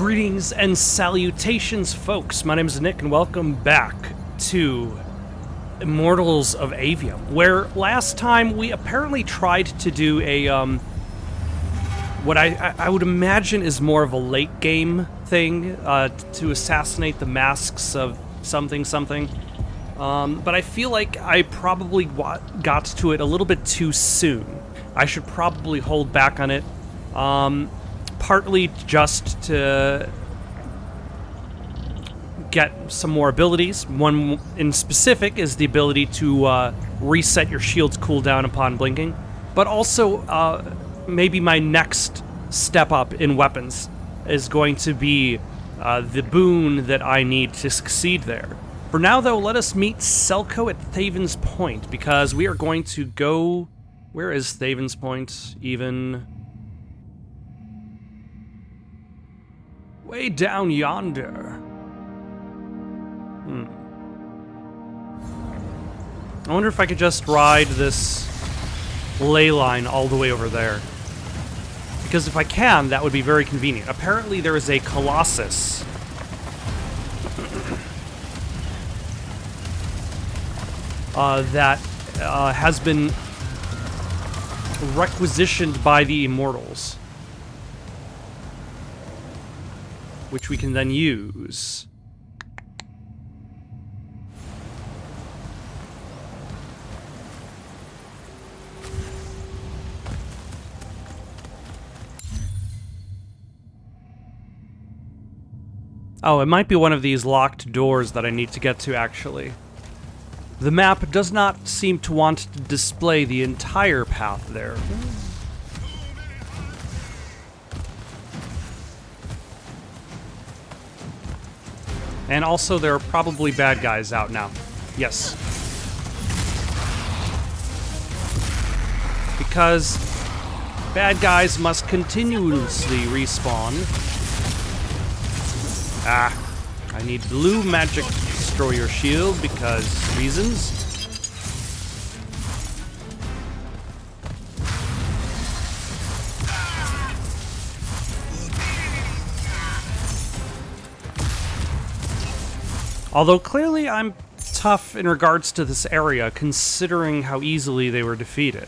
Greetings and salutations, folks. My name is Nick, and welcome back to Immortals of Aveum, where last time we apparently tried to do a, what I would imagine is more of a late game thing, to assassinate the masks of something. But I feel like I probably got to it a little bit too soon. I should probably hold back on it, partly just to get some more abilities. One in specific is the ability to reset your shield's cooldown upon blinking, but also maybe my next step up in weapons is going to be the boon that I need to succeed there. For now, though, let us meet Selko at Thaven's Point, because we are going to go... Where is Thaven's Point, even? Way down yonder. I wonder if I could just ride this ley line all the way over there. Because if I can, that would be very convenient. Apparently there is a Colossus that has been requisitioned by the Immortals, which we can then use. Oh, it might be one of these locked doors that I need to get to, actually. The map does not seem to want to display the entire path there. And also, there are probably bad guys out now. Yes. Because bad guys must continuously respawn. I need blue magic to destroy your shield because reasons. Although clearly I'm tough in regards to this area, considering how easily they were defeated.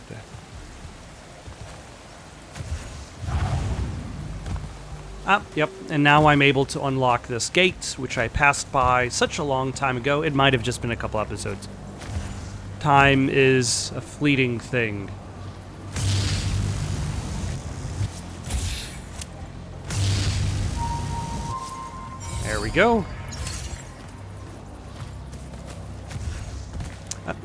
Yep, and now I'm able to unlock this gate, which I passed by such a long time ago. It might have just been a couple episodes. Time is a fleeting thing. There we go.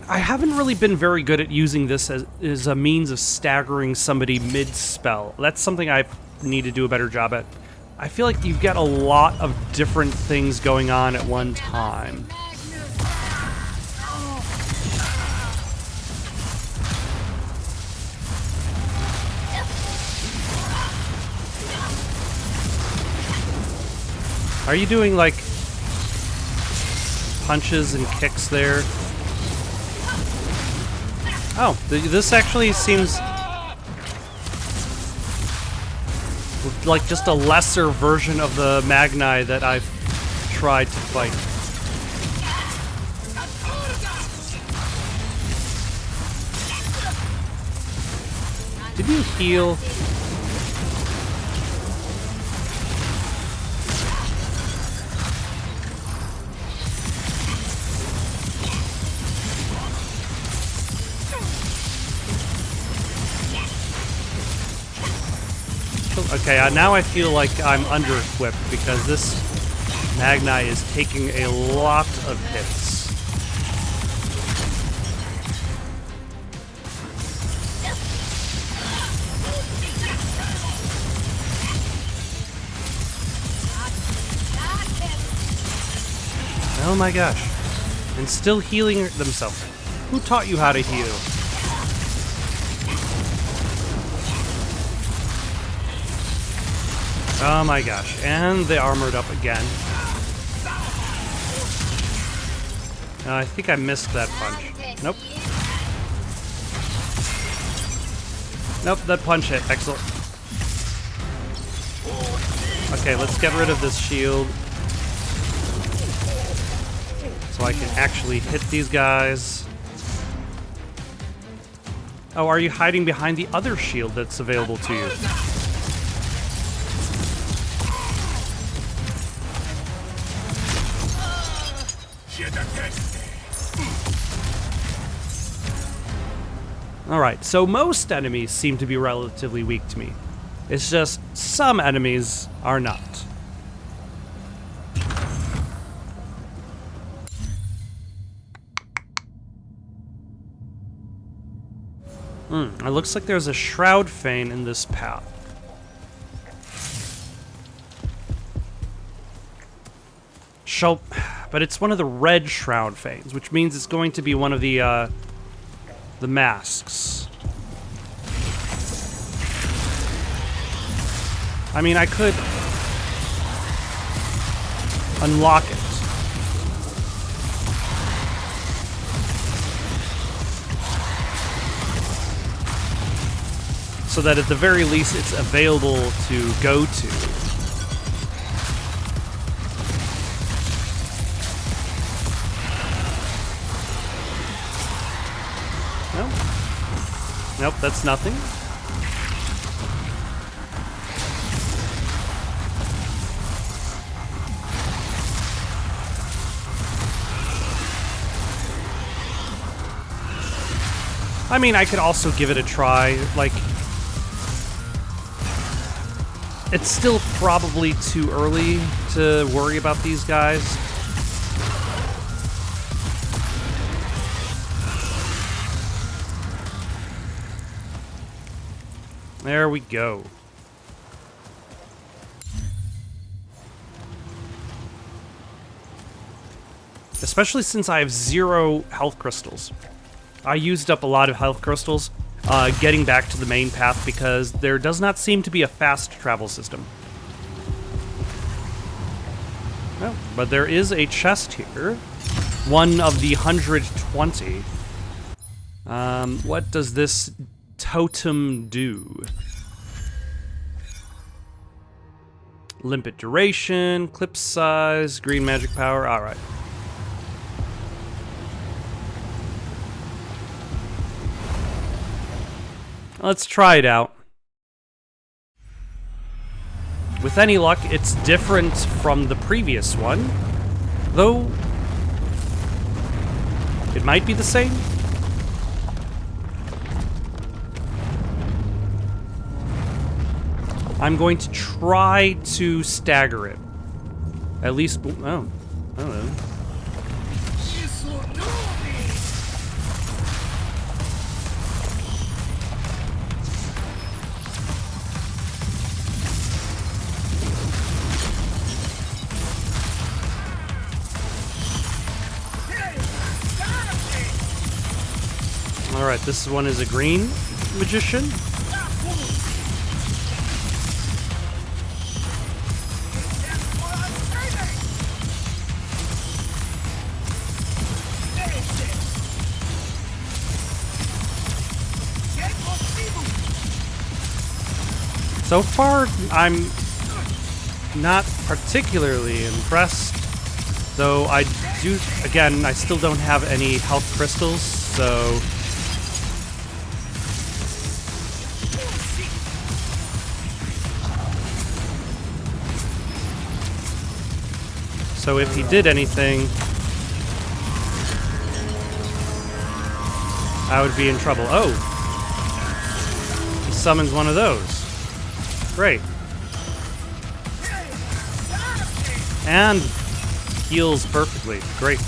I haven't really been very good at using this as a means of staggering somebody mid-spell. That's something I need to do a better job at. I feel like you get a lot of different things going on at one time. Are you doing, like, punches and kicks there? Oh, this actually seems like just a lesser version of the Magni that I've tried to fight. Did you heal? Okay, now I feel like I'm under-equipped because this Magni is taking a lot of hits. Oh my gosh. And still healing themselves. Who taught you how to heal? Oh my gosh, and they armored up again. I think I missed that punch. Nope. Nope, that punch hit. Excellent. Okay, let's get rid of this shield. So I can actually hit these guys. Oh, are you hiding behind the other shield that's available to you? Alright, so most enemies seem to be relatively weak to me. It's just some enemies are not. It looks like there's a Shroud Fane in this path. But it's one of the red Shroud Fanes, which means it's going to be one of the masks. I mean, I could unlock it. So that at the very least it's available to go to. Nope. Nope, that's nothing. I mean, I could also give it a try, like... It's still probably too early to worry about these guys. There we go. Especially since I have 0 health crystals. I used up a lot of health crystals getting back to the main path because there does not seem to be a fast travel system. Oh, but there is a chest here. One of the 120. What does this totem do? Limpet duration, clip size, green magic power. All right. Let's try it out. With any luck, it's different from the previous one, though it might be the same. I'm going to try to stagger it. At least, oh, I don't know. Alright, this one is a green magician. So far, I'm not particularly impressed, though I do, again, I still don't have any health crystals, so... So if he did anything, I would be in trouble. Oh! He summons one of those. Great. And heals perfectly. Great.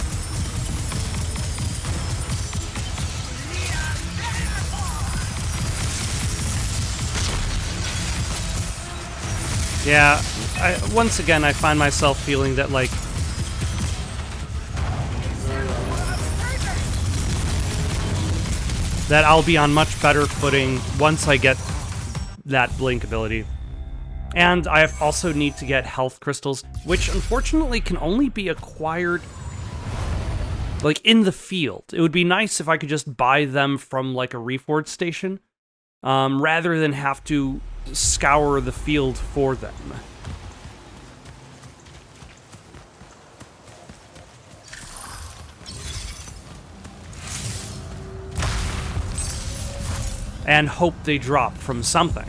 Yeah, once again, I find myself feeling that, like, that I'll be on much better footing once I get that blink ability. And I also need to get health crystals, which unfortunately can only be acquired, like, in the field. It would be nice if I could just buy them from, like, a reforge station, rather than have to scour the field for them. and hope they drop from something.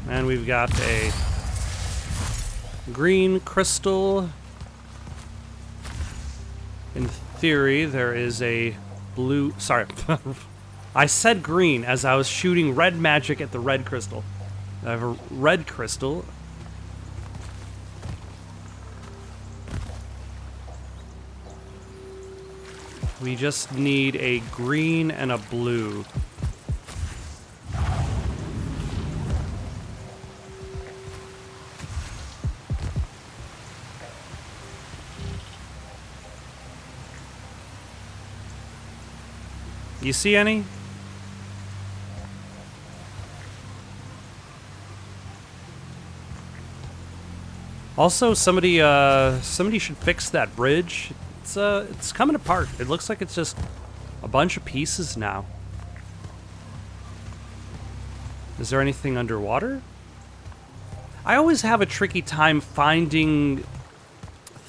And we've got a green crystal. In theory, there is a blue... Sorry. I said green as I was shooting red magic at the red crystal. I have a red crystal. We just need a green and a blue. You see any? Also, somebody should fix that bridge. It's coming apart. It looks like it's just a bunch of pieces now. Is there anything underwater? I always have a tricky time finding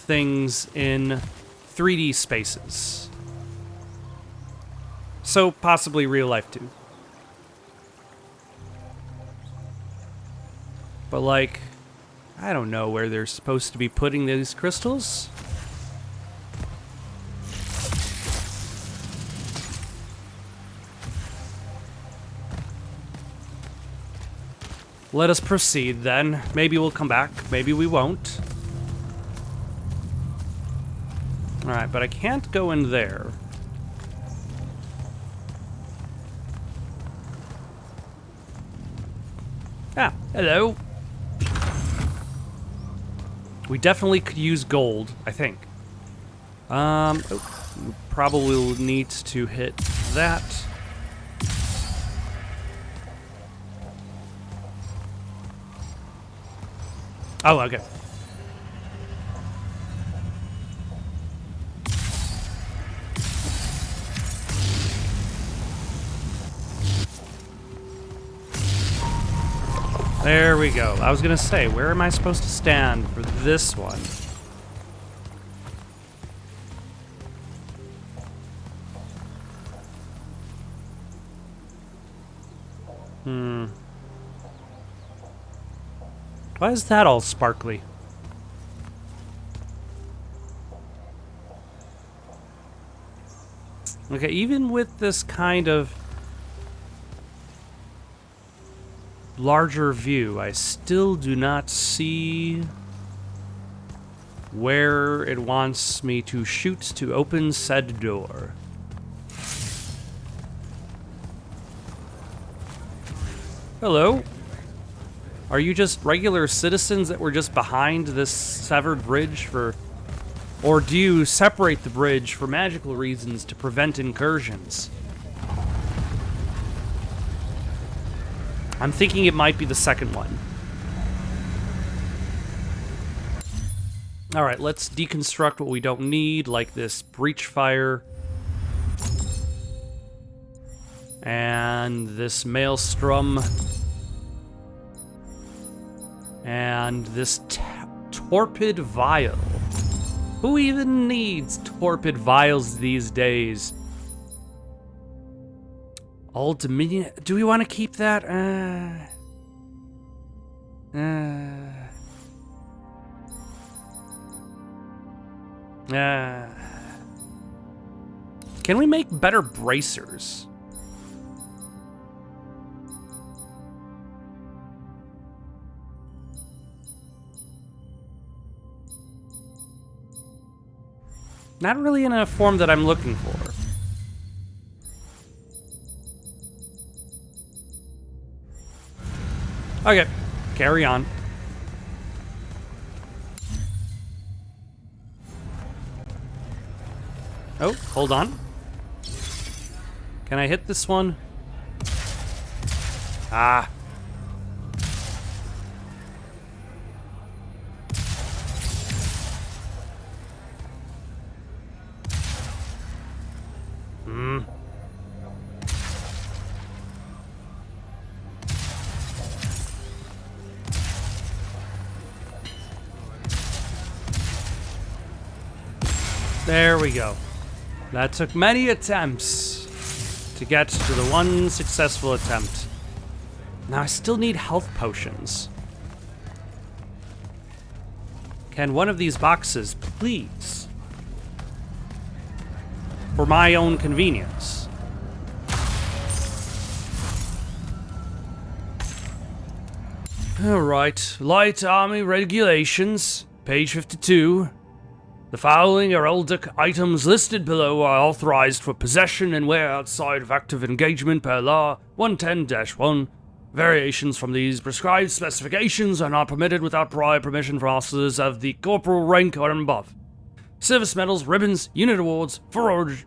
things in 3D spaces. So, possibly real life too. But like, I don't know where they're supposed to be putting these crystals. Let us proceed then. Maybe we'll come back, maybe we won't. Alright, but I can't go in there. Ah, hello. We definitely could use gold, I think. Probably will need to hit that. Oh, okay. There we go. I was gonna say, where am I supposed to stand for this one? Why is that all sparkly? Okay, even with this kind of larger view, I still do not see where it wants me to shoot to open said door. Hello? Are you just regular citizens that were just behind this severed bridge for... Or do you separate the bridge for magical reasons to prevent incursions? I'm thinking it might be the second one. Alright, let's deconstruct what we don't need, like this breach fire. And this maelstrom. And this torpid vial. Who even needs torpid vials these days? All Dominion... Do we want to keep that? Can we make better bracers? Not really in a form that I'm looking for. Okay, carry on. Oh, hold on. Can I hit this one? Ah. There we go. That took many attempts to get to the one successful attempt. Now I still need health potions. Can one of these boxes, please? For my own convenience. Alright, Light Army Regulations, page 52. The following heraldic items listed below are authorized for possession and wear outside of active engagement per law 110-1. Variations from these prescribed specifications are not permitted without prior permission from officers of the corporal rank or above. Service medals, ribbons, unit awards, foragers,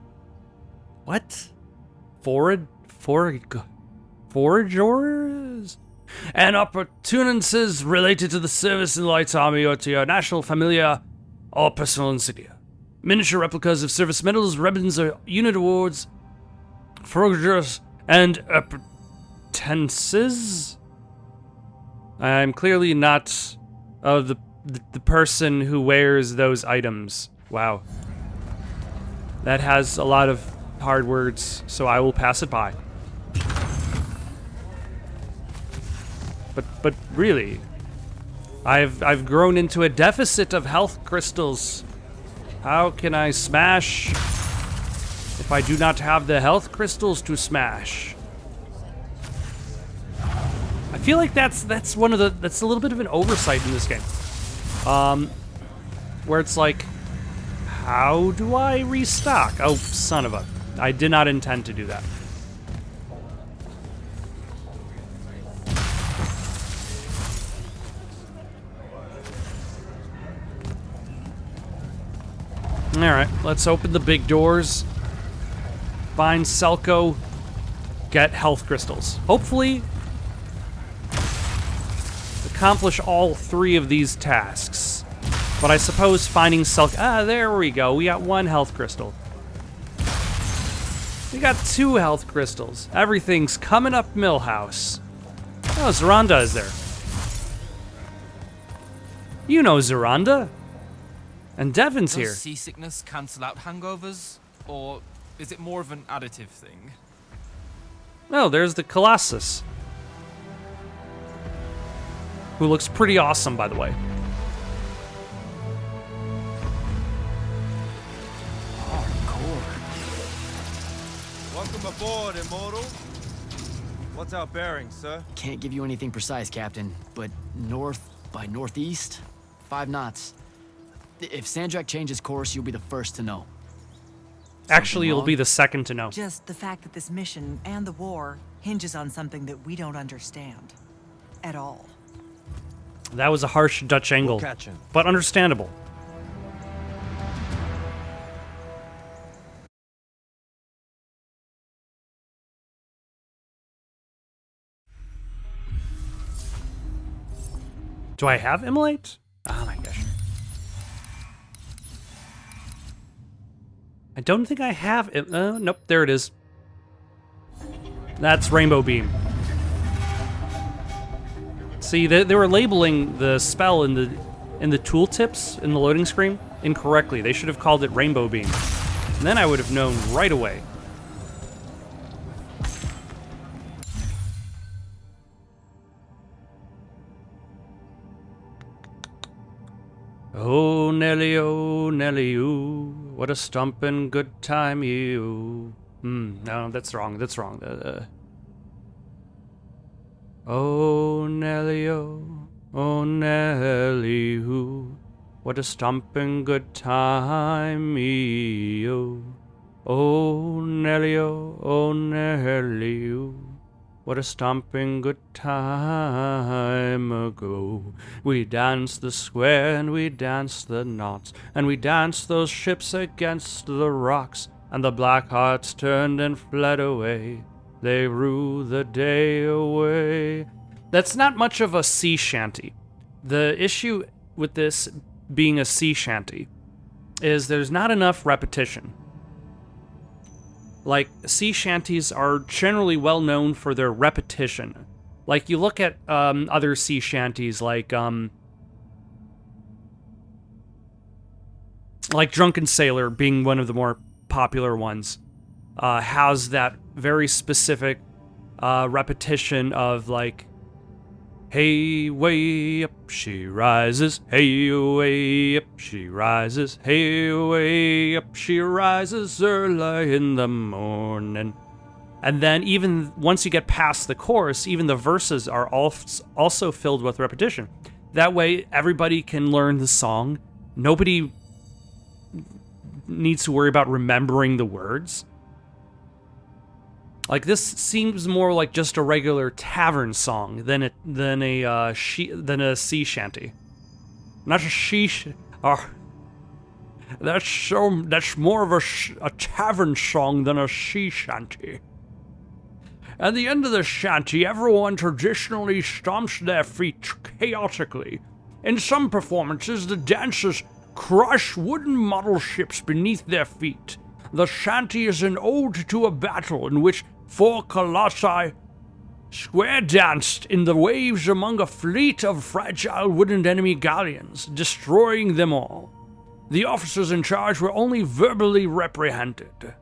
and opportunities related to the service in the Light Army or to your national familiar or personal insignia. Miniature replicas of service medals, ribbons, or unit awards, foragers, and appetences. I'm clearly not the person who wears those items. Wow. That has a lot of hard words, so I will pass it by. But really, I've grown into a deficit of health crystals. How can I smash if I do not have the health crystals to smash? I feel like that's a little bit of an oversight in this game. Where it's like, how do I restock? Oh, son of a... I did not intend to do that. Alright, let's open the big doors. Find Selko. Get health crystals. Hopefully, accomplish all 3 of these tasks. But I suppose finding Selko... Ah, there we go. We got 1 health crystal. We got 2 health crystals. Everything's coming up Millhouse. Oh, Zoranda is there. You know Zoranda. And Devon's here. Does seasickness cancel out hangovers, or is it more of an additive thing? Oh, there's the Colossus. Who looks pretty awesome, by the way. Hardcore. Welcome aboard, Immortal. What's our bearing, sir? Can't give you anything precise, Captain, but north by northeast, 5 knots. If Sandrak changes course, you'll be the first to know. Actually, you'll be the second to know. Just the fact that this mission and the war hinges on something that we don't understand at all. That was a harsh Dutch angle, We'll catch him. but understandable. Do I have Immolate? Oh my gosh. I don't think I have it. Nope, there it is. That's Rainbow Beam. See, they were labeling the spell in the tooltips in the loading screen incorrectly. They should have called it Rainbow Beam. And then I would have known right away. Oh Nelly, ooh, what a stompin' good time you. No, that's wrong. That's wrong. Oh Nelly, oh Nelly, ooh, what a stompin' good time you. Oh Nelly, oh Nelly, ooh. What a stomping good time ago. We danced the square and we danced the knots, and we danced those ships against the rocks, and the black hearts turned and fled away. They rue the day away. That's not much of a sea shanty. The issue with this being a sea shanty is there's not enough repetition. Like, sea shanties are generally well known for their repetition. Like, you look at other sea shanties, like, like Drunken Sailor being one of the more popular ones, has that very specific repetition of like, hey, way up she rises, hey, way up she rises, hey, way up she rises early in the morning. And then even once you get past the chorus, even the verses are also filled with repetition. That way everybody can learn the song. Nobody needs to worry about remembering the words. Like, this seems more like just a regular tavern song than a sea shanty. Not a that's more of a tavern song than a sea shanty. At the end of the shanty, everyone traditionally stomps their feet chaotically. In some performances, the dancers crush wooden model ships beneath their feet. The shanty is an ode to a battle in which 4 colossi square danced in the waves among a fleet of fragile wooden enemy galleons, destroying them all. The officers in charge were only verbally reprehended.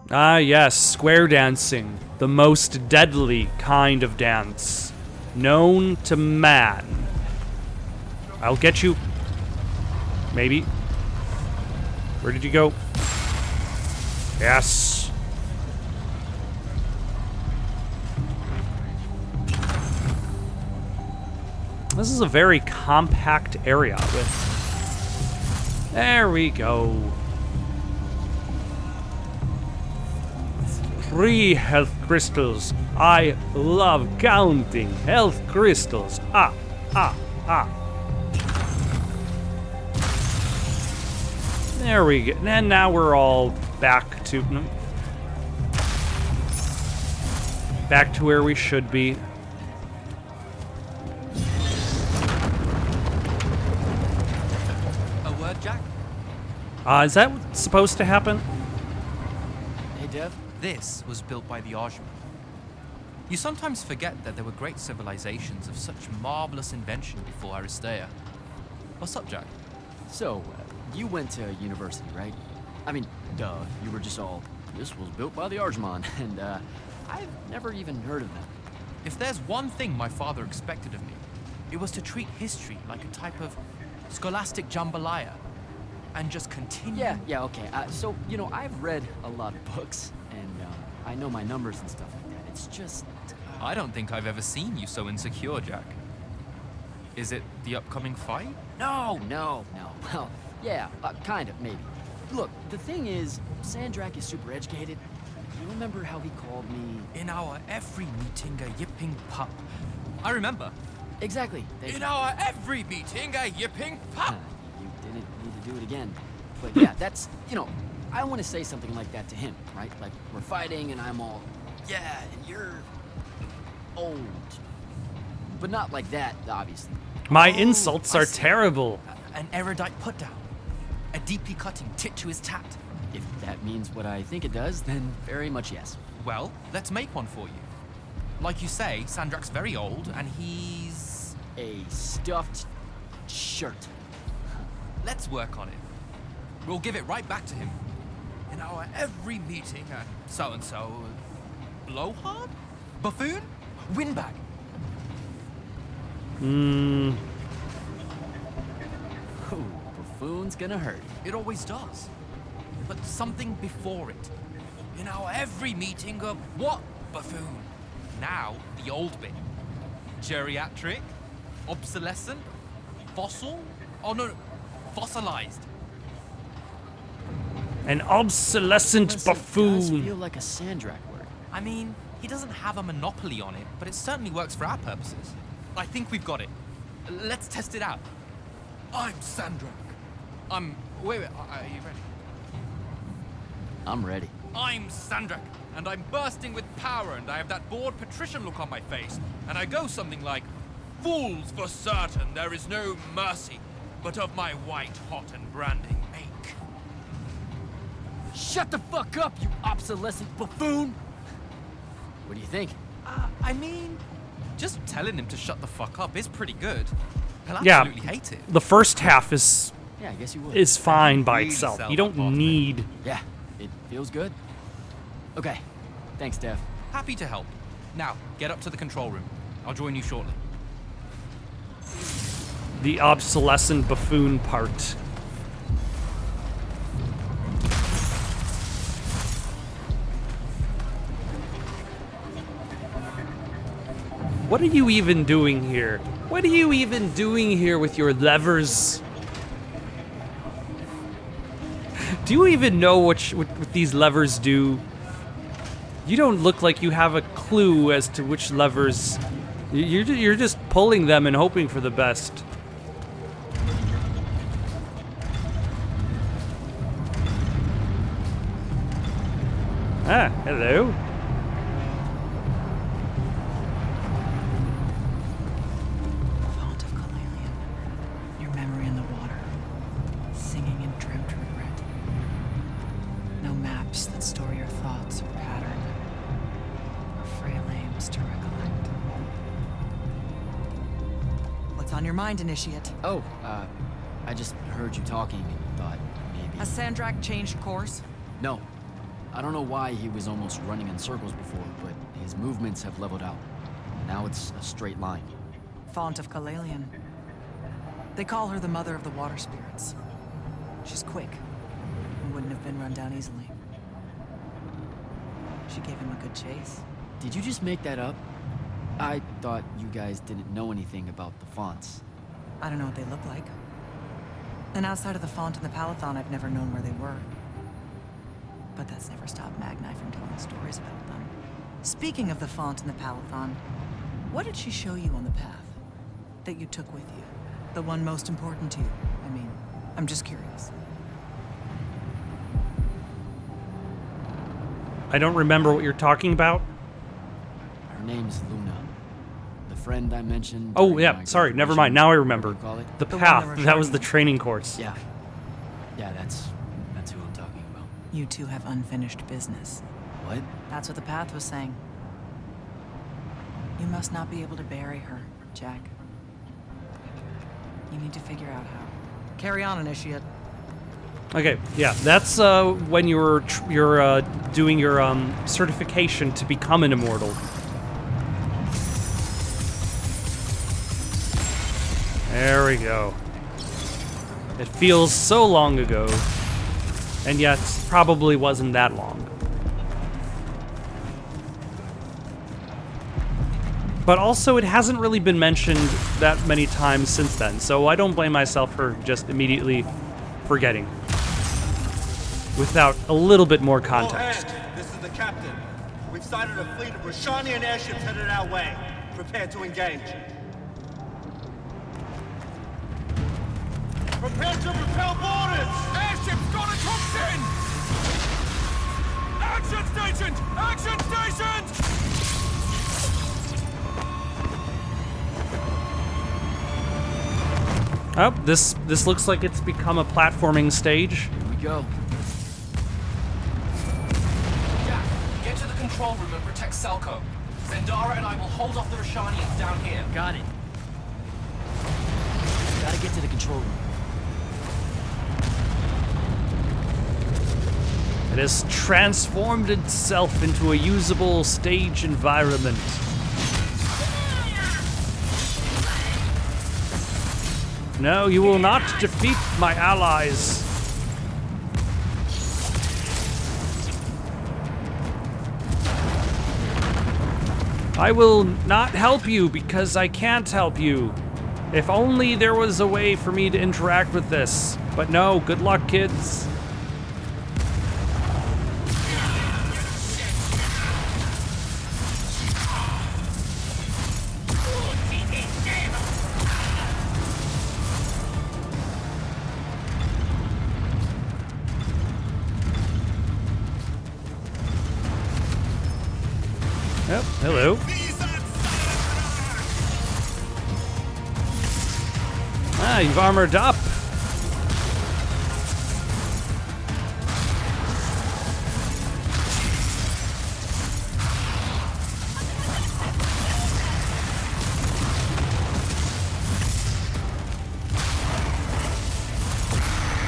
Ah yes, square dancing, the most deadly kind of dance, known to man. I'll get you. Maybe. Where did you go? Yes. This is a very compact area with... There we go. 3 health crystals. I love counting health crystals. Ah. There we go. And now we're all back to where we should be. A word, Jack? Is that what's supposed to happen? Hey, Dev. This was built by the Ajman. You sometimes forget that there were great civilizations of such marvelous invention before Aristea. What's up, Jack? So, you went to university, right? I mean, duh, you were just all, this was built by the Arjman, and I've never even heard of them. If there's one thing my father expected of me, it was to treat history like a type of scholastic jambalaya, and just continue. Yeah, okay. So, you know, I've read a lot of books, and I know my numbers and stuff like that. It's just... I don't think I've ever seen you so insecure, Jack. Is it the upcoming fight? No. Well, yeah, kind of, maybe. Look, the thing is, Sandrak is super educated. You remember how he called me... In our every meeting, a yipping pup. I remember. Exactly. In our every meeting, a yipping pup. You didn't need to do it again. But yeah, that's, you know, I want to say something like that to him, right? Like, we're fighting and I'm all, yeah, and you're old. But not like that, obviously. My insults I are see. terrible. An erudite put-down. A deeply cutting tit to his tat. If that means what I think it does, then very much yes. Well, let's make one for you. Like you say, Sandrak's very old, and he's... A stuffed shirt. Let's work on it. We'll give it right back to him. In our every meeting, so-and-so... Blowhard? Buffoon? Windbag? Ooh, buffoon's gonna hurt. It always does. But something before it. In our every meeting of what? Buffoon. Now, the old bit. Geriatric? Obsolescent? Fossil? Oh no, fossilized. An obsolescent Plus, it does buffoon. feel like a Sandrak word. I mean, he doesn't have a monopoly on it, but it certainly works for our purposes. I think we've got it. Let's test it out. I'm Sandrak. Wait, are you ready? I'm ready. I'm Sandrak, and I'm bursting with power, and I have that bored patrician look on my face, and I go something like, "Fools, for certain, there is no mercy, but of my white hot and branding make." Shut the fuck up, you obsolescent buffoon! What do you think? I mean, Just telling him to shut the fuck up is pretty good. He'll Yeah. absolutely hate it. The first half is Yeah, I guess you would. fine by Really itself. sell You that don't part of it. need. Yeah, it feels good. Okay, thanks, Dev. Happy to help. Now, get up to the control room. I'll join you shortly. The obsolescent buffoon part. What are you even doing here? What are you even doing here with your levers? Do you even know what these levers do? You don't look like you have a clue as to which levers. You're just pulling them and hoping for the best. Ah, hello. Font of Calalian. Your memory in the water. Singing in dreamt regret. No maps that store your thoughts or pattern. Or frail aims to recollect. What's on your mind, Initiate? Oh, I just heard you talking and thought maybe... Has Sandrak changed course? No. I don't know why he was almost running in circles before, but his movements have leveled out. Now it's a straight line. Font of Calalian. They call her the mother of the water spirits. She's quick and wouldn't have been run down easily. She gave him a good chase. Did you just make that up? I thought you guys didn't know anything about the fonts. I don't know what they look like. And outside of the font and the Palathon, I've never known where they were. But that's never stopped Magni from telling stories about them. Speaking of the font and the Palathon, what did she show you on the path that you took with you? The one most important to you, I mean. I'm just curious. I don't remember what you're talking about. Her name's Luna. The friend I mentioned. Oh, during yeah, my sorry, never graduation, mind. Now I whatever remember. you call it. The The one path. that we're That was showing the you. training course. Yeah. Yeah, that's who I'm talking about. You two have unfinished business. What? That's what the path was saying. You must not be able to bury her, Jack. You need to figure out how. Carry on, Initiate. Okay, yeah, that's when you're doing your certification to become an immortal. There we go. It feels so long ago, and yet probably wasn't that long. But also, it hasn't really been mentioned that many times since then, so I don't blame myself for just immediately forgetting. Without a little bit more context. All hands, this is the captain. We've sighted a fleet of Rashanian airships headed our way. Prepare to engage. Prepare to repel boarders! Airships got a toxin! Action stations! Action stations! Oh, this looks like it's become a platforming stage. Here we go. Jack, get to the control room and protect Selko. Zendara and I will hold off the Rashanians down here. Got it. Gotta get to the control room. It has transformed itself into a usable stage environment. No, you will not defeat my allies. I will not help you because I can't help you. If only there was a way for me to interact with this. But no, good luck, kids. Yep, hello. Ah, you've armored up.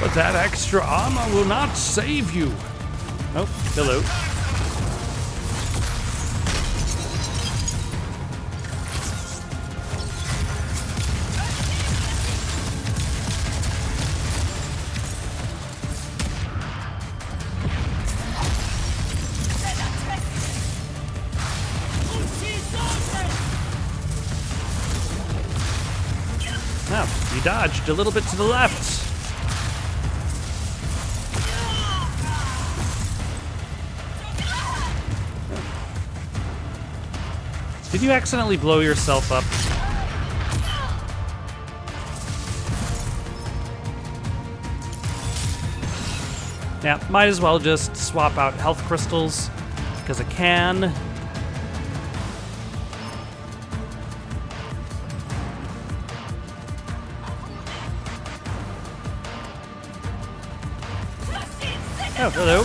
But that extra armor will not save you. Oh, hello. Now, you dodged a little bit to the left. Did you accidentally blow yourself up? Yeah, might as well just swap out health crystals, because I can. Oh, hello.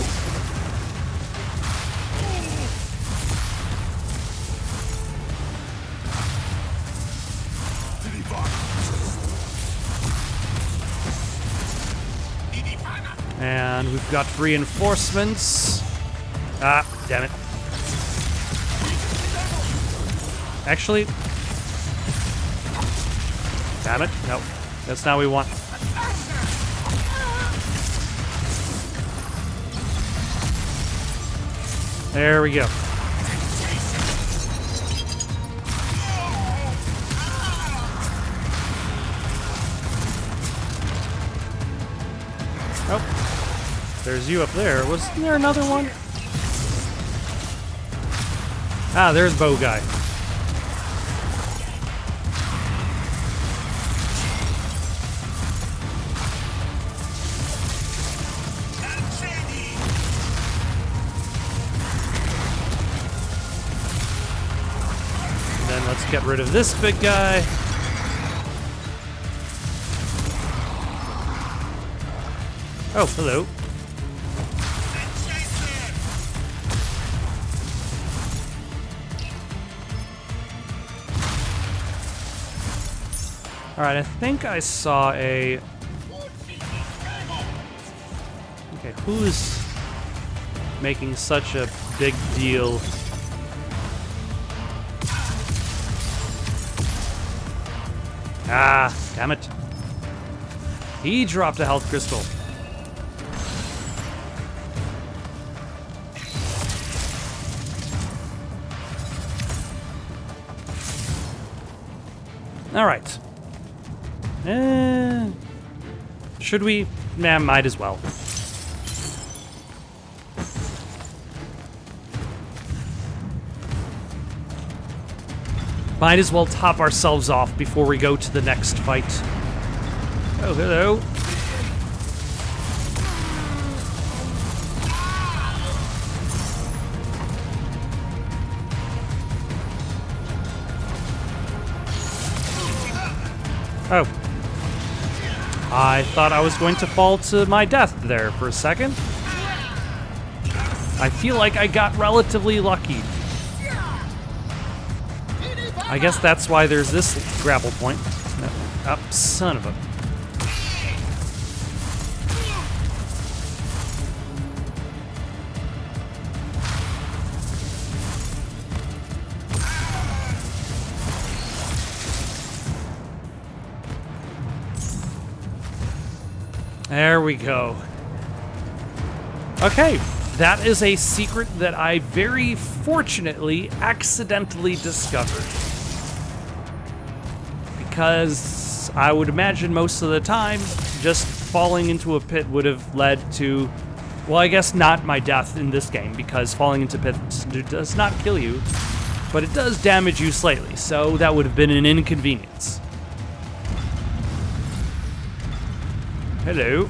And we've got reinforcements. Ah, damn it. Actually. Damn it. Nope. That's not what we want. There we go. Oh, there's you up there. Was there another one? Ah, there's Bow Guy. Then let's get rid of this big guy. Oh, hello. Alright, I think I saw a... Okay, who's making such a big deal? Ah, damn it. He dropped a health crystal. Alright. Should we? Nah, might as well. Might as well top ourselves off before we go to the next fight. Oh, hello. Oh. I thought I was going to fall to my death there for a second. I feel like I got relatively lucky. I guess that's why there's this grapple point. Up, son of a... There we go. Okay, that is a secret that I very fortunately accidentally discovered. Because I would imagine most of the time, just falling into a pit would have led to, well, I guess not my death in this game, because falling into pits does not kill you, but it does damage you slightly, so that would have been an inconvenience. Hello.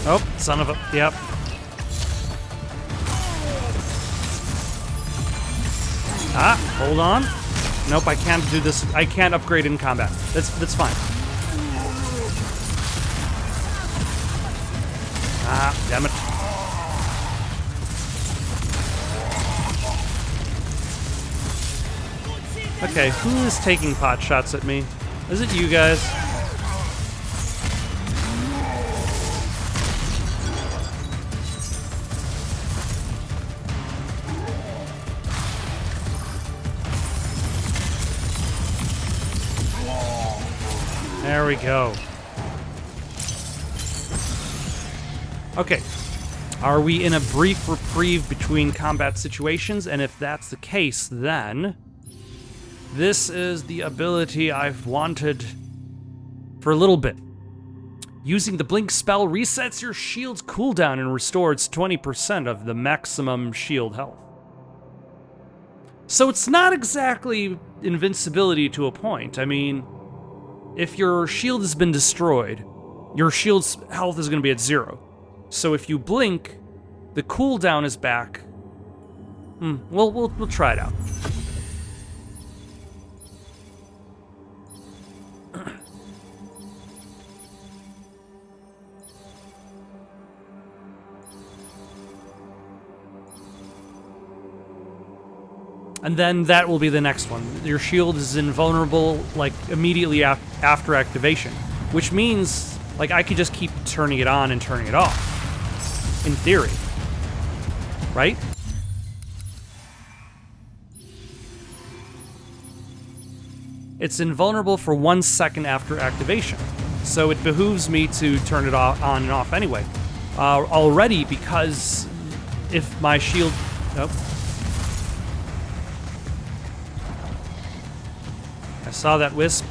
Oh, son of a... Yep. Ah, hold on. Nope, I can't do this. I can't upgrade in combat. That's fine. Ah, damn it. Okay, who is taking pot shots at me? Is it you guys? There we go. Okay. Are we in a brief reprieve between combat situations? And if that's the case, then this is the ability I've wanted for a little bit. Using the blink spell resets your shield's cooldown and restores 20% of the maximum shield health. So it's not exactly invincibility to a point. I mean, if your shield has been destroyed, your shield's health is going to be at 0. So if you blink, the cooldown is back. We'll try it out. And then that will be the next one. Your shield is invulnerable, like, immediately after activation. Which means, like, I could just keep turning it on and turning it off. In theory. Right? It's invulnerable for 1 second after activation. So it behooves me to turn it on and off anyway. Already, because if my shield... Nope. I saw that wisp.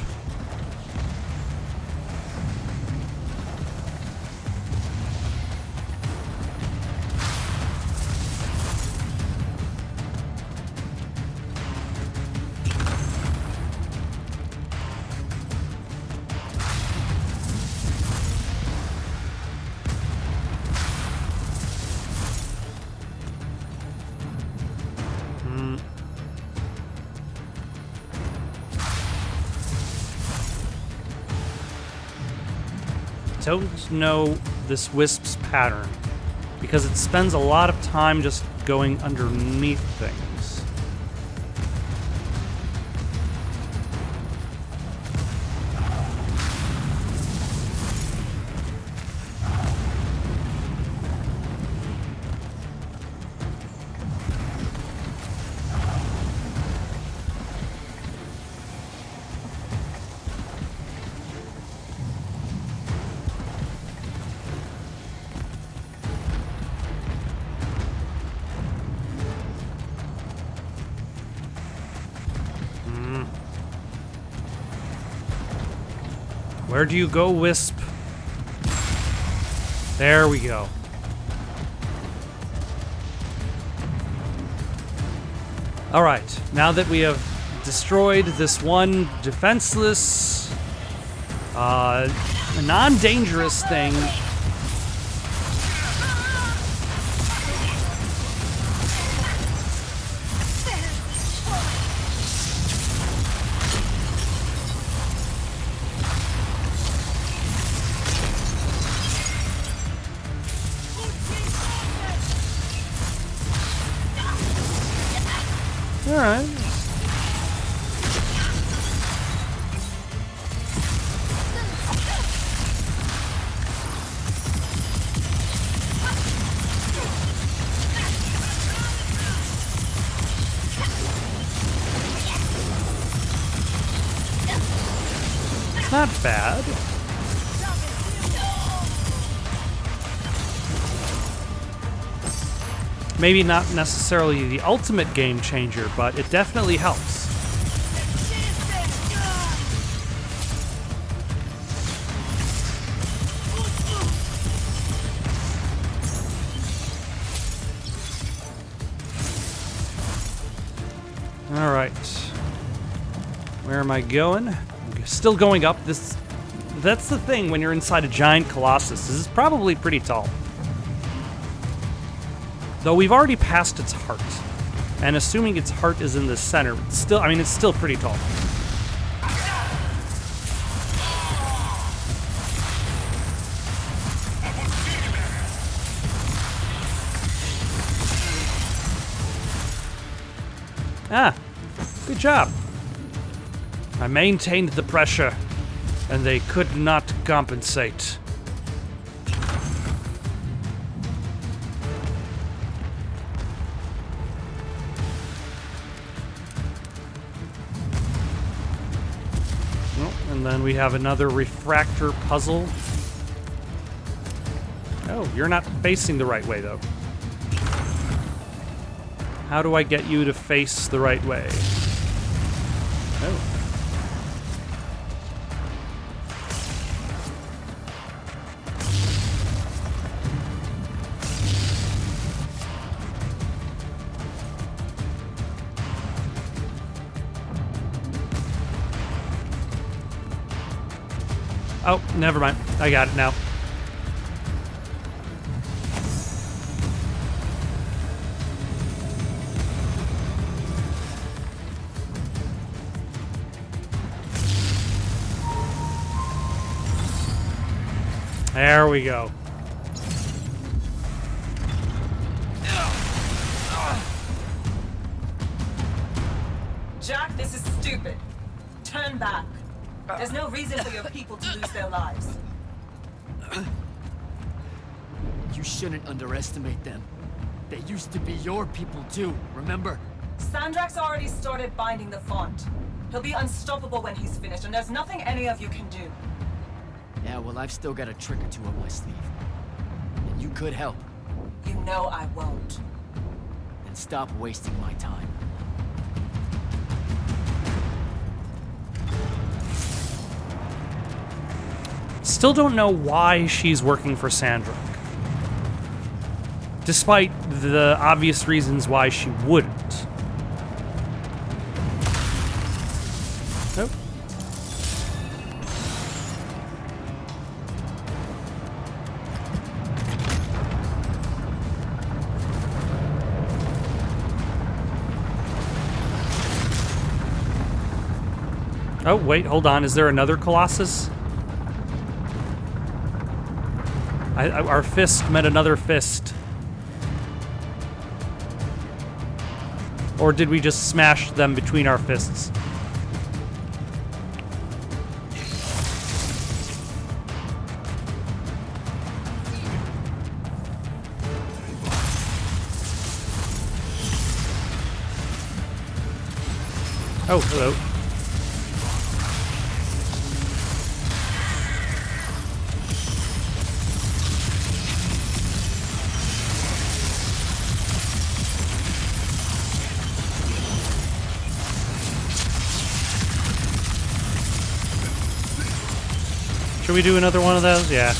Don't know this wisp's pattern because it spends a lot of time just going underneath things. Where do you go, Wisp? There we go. Alright, now that we have destroyed this one defenseless, non-dangerous thing, alright. It's not bad. Maybe not necessarily the ultimate game changer, but it definitely helps. All right. Where am I going? I'm still going up. That's the thing when you're inside a giant colossus. This is probably pretty tall. Though we've already passed its heart. And assuming its heart is in the center, it's still, I mean, it's still pretty tall. Ah, good job. I maintained the pressure, and they could not compensate. And then we have another refractor puzzle. Oh, you're not facing the right way, though. How do I get you to face the right way? Oh. Oh, never mind. I got it now. There we go. Jack, this is stupid. Turn back. There's no reason for your people to lose their lives. You shouldn't underestimate them. They used to be your people too, remember? Sandrak's already started binding the font. He'll be unstoppable when he's finished, and there's nothing any of you can do. Yeah, well, I've still got a trick or two up my sleeve. And you could help. You know I won't. And stop wasting my time. Still don't know why she's working for Sandrak. Despite the obvious reasons why she wouldn't. Nope. Oh, wait, hold on. Is there another Colossus? Our fist met another fist. Or did we just smash them between our fists? Oh, hello. Should we do another one of those? Yeah.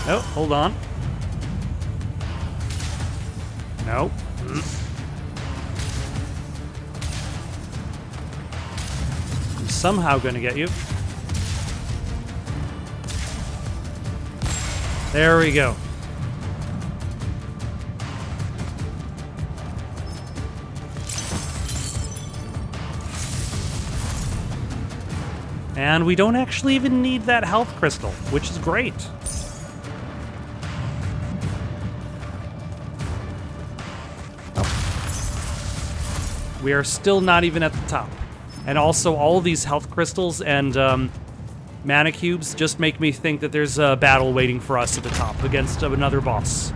Oh, hold on. Nope. Somehow gonna get you. There we go. And we don't actually even need that health crystal, which is great. We are still not even at the top. And also, all of these health crystals and mana cubes just make me think that there's a battle waiting for us at the top against another boss.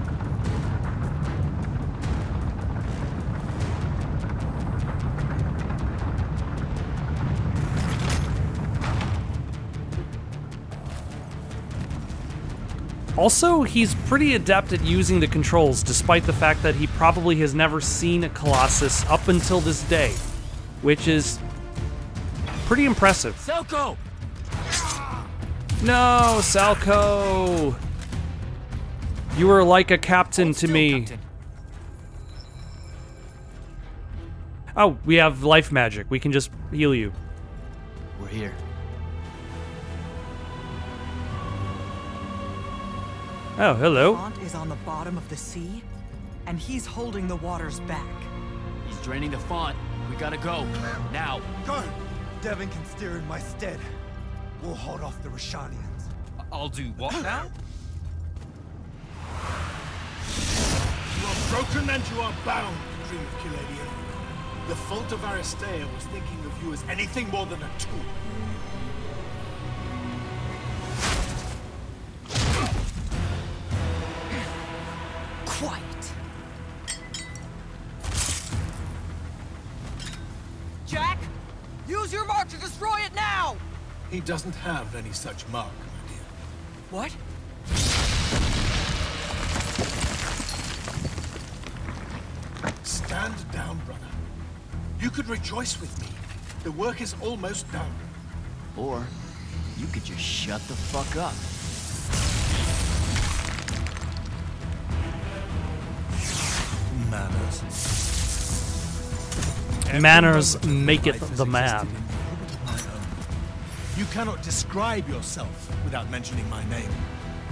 Also, he's pretty adept at using the controls, despite the fact that he probably has never seen a Colossus up until this day, which is pretty impressive. Selko! No, Salco! You were like a captain Hold to still, me. Captain. Oh, we have life magic. We can just heal you. We're here. Oh, hello. Font is on the bottom of the sea, and he's holding the waters back. He's draining the font. We gotta go. Now. Go! Devin can steer in my stead. We'll hold off the Rashanians. I'll do what now? You are broken and you are bound, Dream of Kiladian. The fault of Aristea was thinking of you as anything more than a tool. Quiet. Jack, use your mark to destroy it now! He doesn't have any such mark, my dear. What? Stand down, brother. You could rejoice with me. The work is almost done. Or you could just shut the fuck up. Manners. Manners maketh the man. You cannot describe yourself without mentioning my name.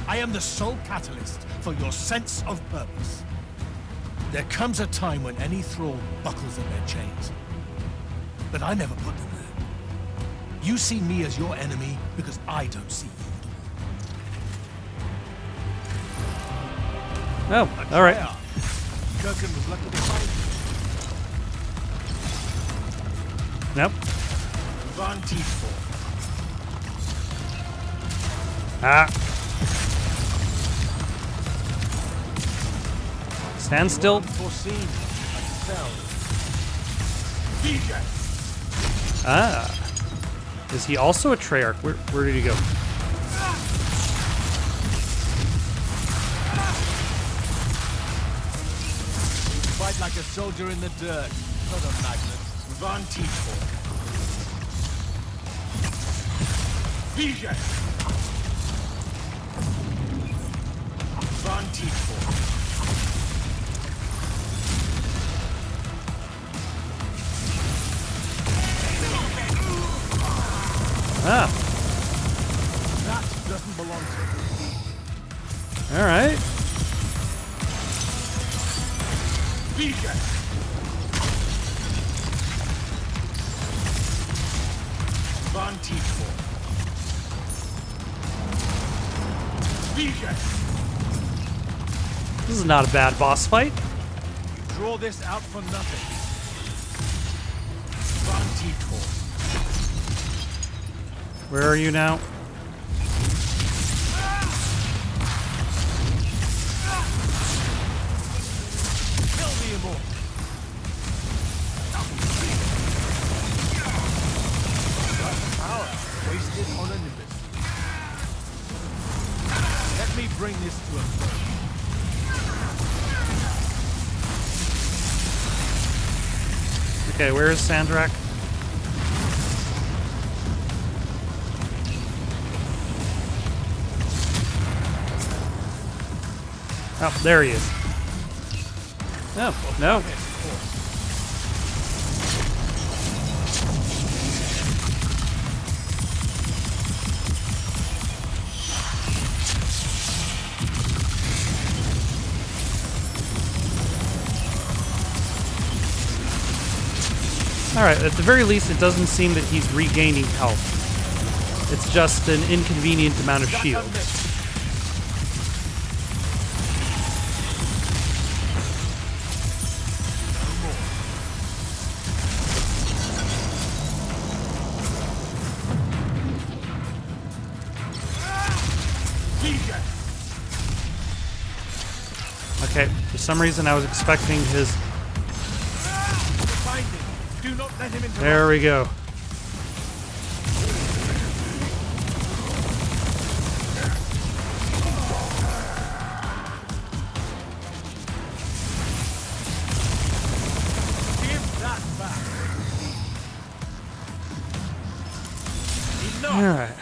I am the sole catalyst for your sense of purpose. There comes a time when any thrall buckles at their chains. But I never put them there. You see me as your enemy because I don't see you. Oh, all right. Kirkin was lucky to find Nope. you. Van Tiefel. Ah. Stand still. Unforeseen. I fell. DJ. Ah. Is he also a Treyarch? Where did he go? Fight like a soldier in the dirt, not a magnet. Van Tiefel. DJ. Van Tiefel. Ah. That doesn't belong to me. All right. DJ. Van Tiefel. DJ. This is not a bad boss fight. You draw this out for nothing. Van Tiefel. Where are you now? Kill the immortal. Power wasted on a nimbus. Let me bring this to a close. Okay, where is Sandrak? Oh, there he is. No, no. Alright, at the very least, it doesn't seem that he's regaining health. It's just an inconvenient amount of shields. Okay, for some reason I was expecting his... Find him. Do not let him into There we go. Give that back. Enough. Alright.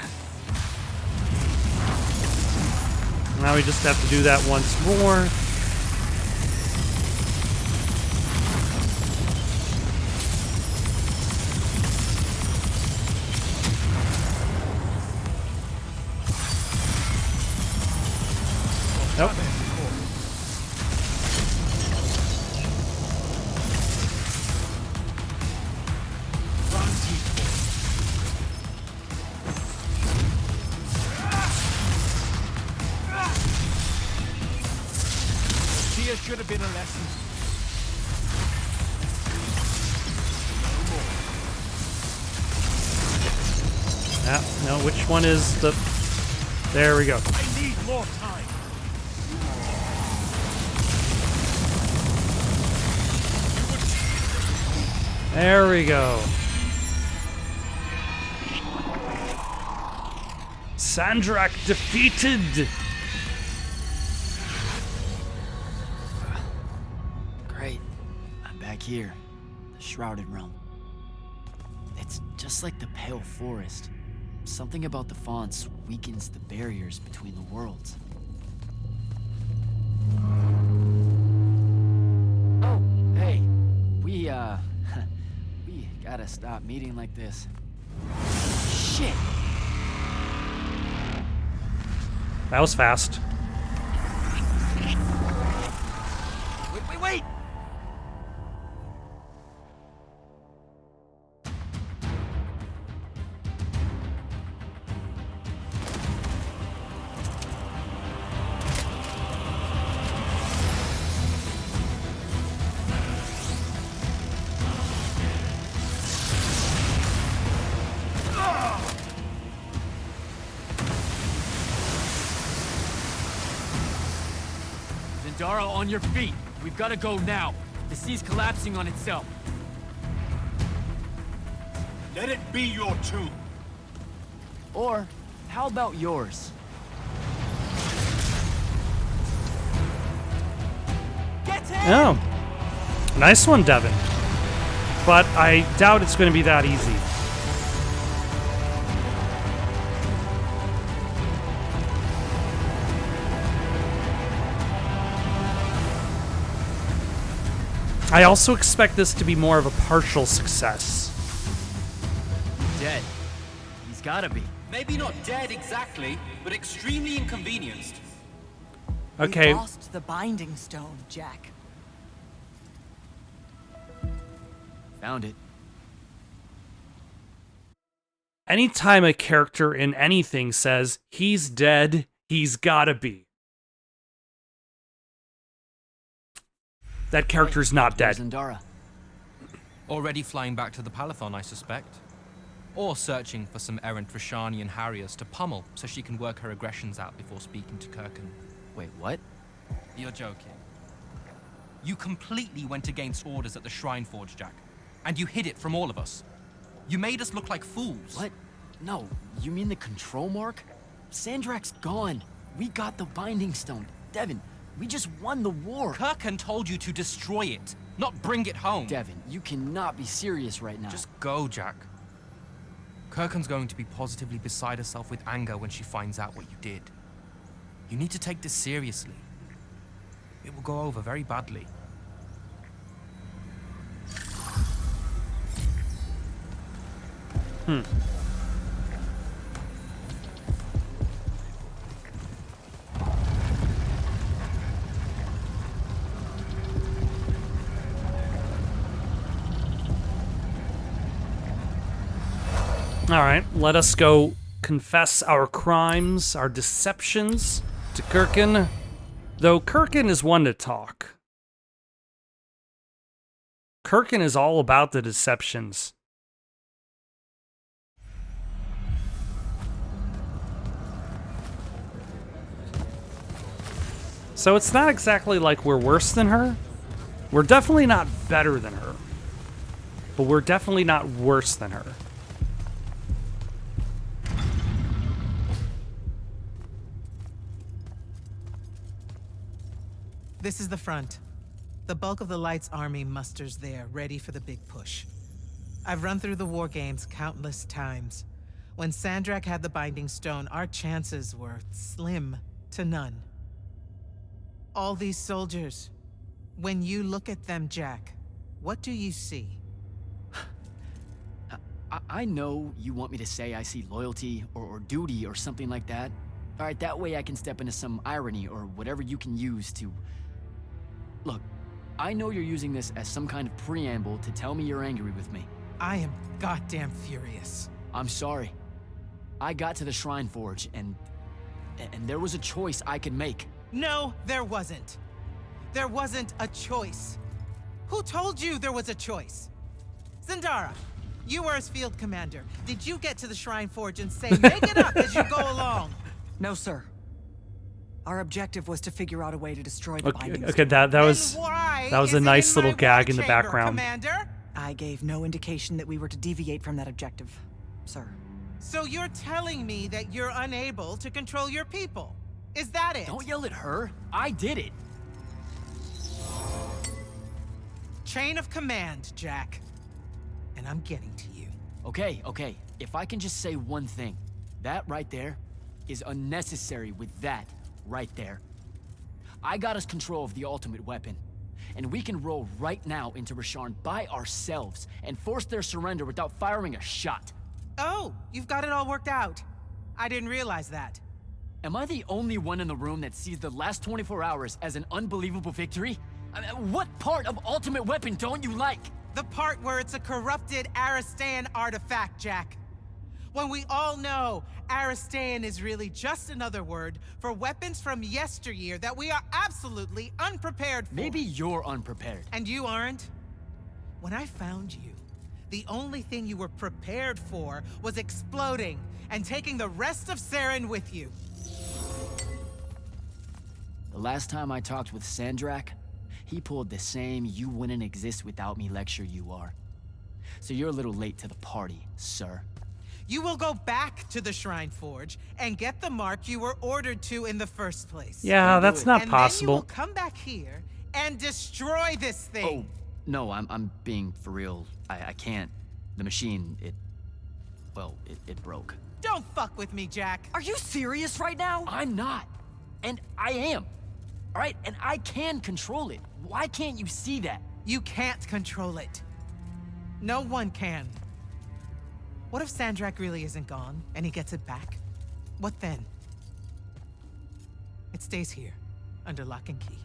we just have to do that once more. Nope. Here should have been a lesson. No, which one is the... There we go. I need more time. There we go. Sandrak defeated! Great. I'm back here. The Shrouded Realm. It's just like the Pale Forest. Something about the fonts weakens the barriers between the worlds. Oh, hey. We gotta stop meeting like this. Shit! That was fast. Wait! Zendara, on your feet. We've got to go now. The sea's collapsing on itself. Let it be your tomb. Or, how about yours? Oh. Nice one, Devin. But I doubt it's going to be that easy. I also expect this to be more of a partial success. Dead. He's gotta be. Maybe not dead exactly, but extremely inconvenienced. Okay. We lost the Binding Stone, Jack. Found it. Anytime a character in anything says, he's dead, he's gotta be. That character's not dead. Zendara. Already flying back to the Palathon, I suspect. Or searching for some errant Rashanian Harriers to pummel so she can work her aggressions out before speaking to Kirkan. Wait, what? You're joking. You completely went against orders at the Shrine Forge, Jack. And you hid it from all of us. You made us look like fools. What? No, you mean the control mark? Sandrak's gone. We got the Binding Stone. Devin, we just won the war. Kirkan told you to destroy it, not bring it home. Devin, you cannot be serious right now. Just go, Jack. Kirkan's going to be positively beside herself with anger when she finds out what you did. You need to take this seriously. It will go over very badly. Alright, let us go confess our crimes, our deceptions to Kirkan. Though Kirkan is one to talk. Kirkan is all about the deceptions. So it's not exactly like we're worse than her. We're definitely not better than her. But we're definitely not worse than her. This is the front. The bulk of the Light's army musters there, ready for the big push. I've run through the war games countless times. When Sandrak had the Binding Stone, our chances were slim to none. All these soldiers. When you look at them, Jack, what do you see? I know you want me to say I see loyalty or duty or something like that. All right, that way I can step into some irony or whatever you can use to... Look, I know you're using this as some kind of preamble to tell me you're angry with me. I am goddamn furious. I'm sorry. I got to the Shrine Forge and there was a choice I could make. No, there wasn't. There wasn't a choice. Who told you there was a choice? Zendara, you were as field commander. Did you get to the Shrine Forge and say, make it up as you go along? No, sir. Our objective was to figure out a way to destroy the binding Okay, that was a nice little gag in the background. Commander? I gave no indication that we were to deviate from that objective, sir. So you're telling me that you're unable to control your people? Is that it? Don't yell at her. I did it. Chain of command, Jack. And I'm getting to you. Okay. If I can just say one thing. That right there is unnecessary with that right there. I got us control of the ultimate weapon. And we can roll right now into Rasharn by ourselves and force their surrender without firing a shot. Oh, you've got it all worked out. I didn't realize that. Am I the only one in the room that sees the last 24 hours as an unbelievable victory? I mean, what part of Ultimate Weapon don't you like? The part where it's a corrupted Aristean artifact, Jack. When we all know Aristean is really just another word for weapons from yesteryear that we are absolutely unprepared for. Maybe you're unprepared. And you aren't? When I found you, the only thing you were prepared for was exploding and taking the rest of Saren with you. The last time I talked with Sandrak, he pulled the same "you wouldn't exist without me" lecture you are. So you're a little late to the party, sir. You will go back to the Shrine Forge and get the mark you were ordered to in the first place. Yeah, that's not and possible. Then you will come back here and destroy this thing. Oh, no, I'm being for real. I can't. The machine, it broke. Don't fuck with me, Jack. Are you serious right now? I'm not. And I am. All right, and I can control it. Why can't you see that? You can't control it. No one can. What if Sandrak really isn't gone, and he gets it back? What then? It stays here, under lock and key.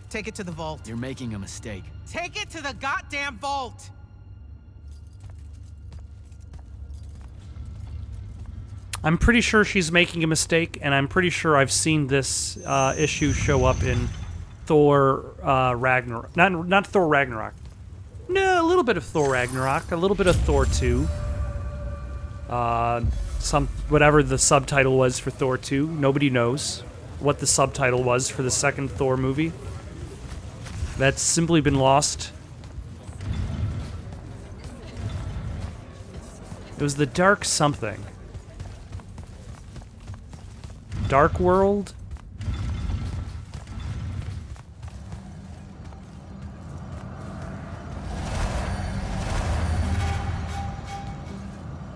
Take it to the vault. You're making a mistake. Take it to the goddamn vault! I'm pretty sure she's making a mistake, and I'm pretty sure I've seen this issue show up in Thor Ragnarok. Not Thor Ragnarok. No, a little bit of Thor Ragnarok, a little bit of Thor 2. Whatever the subtitle was for Thor 2. Nobody knows what the subtitle was for the second Thor movie. That's simply been lost. It was the Dark something. Dark World?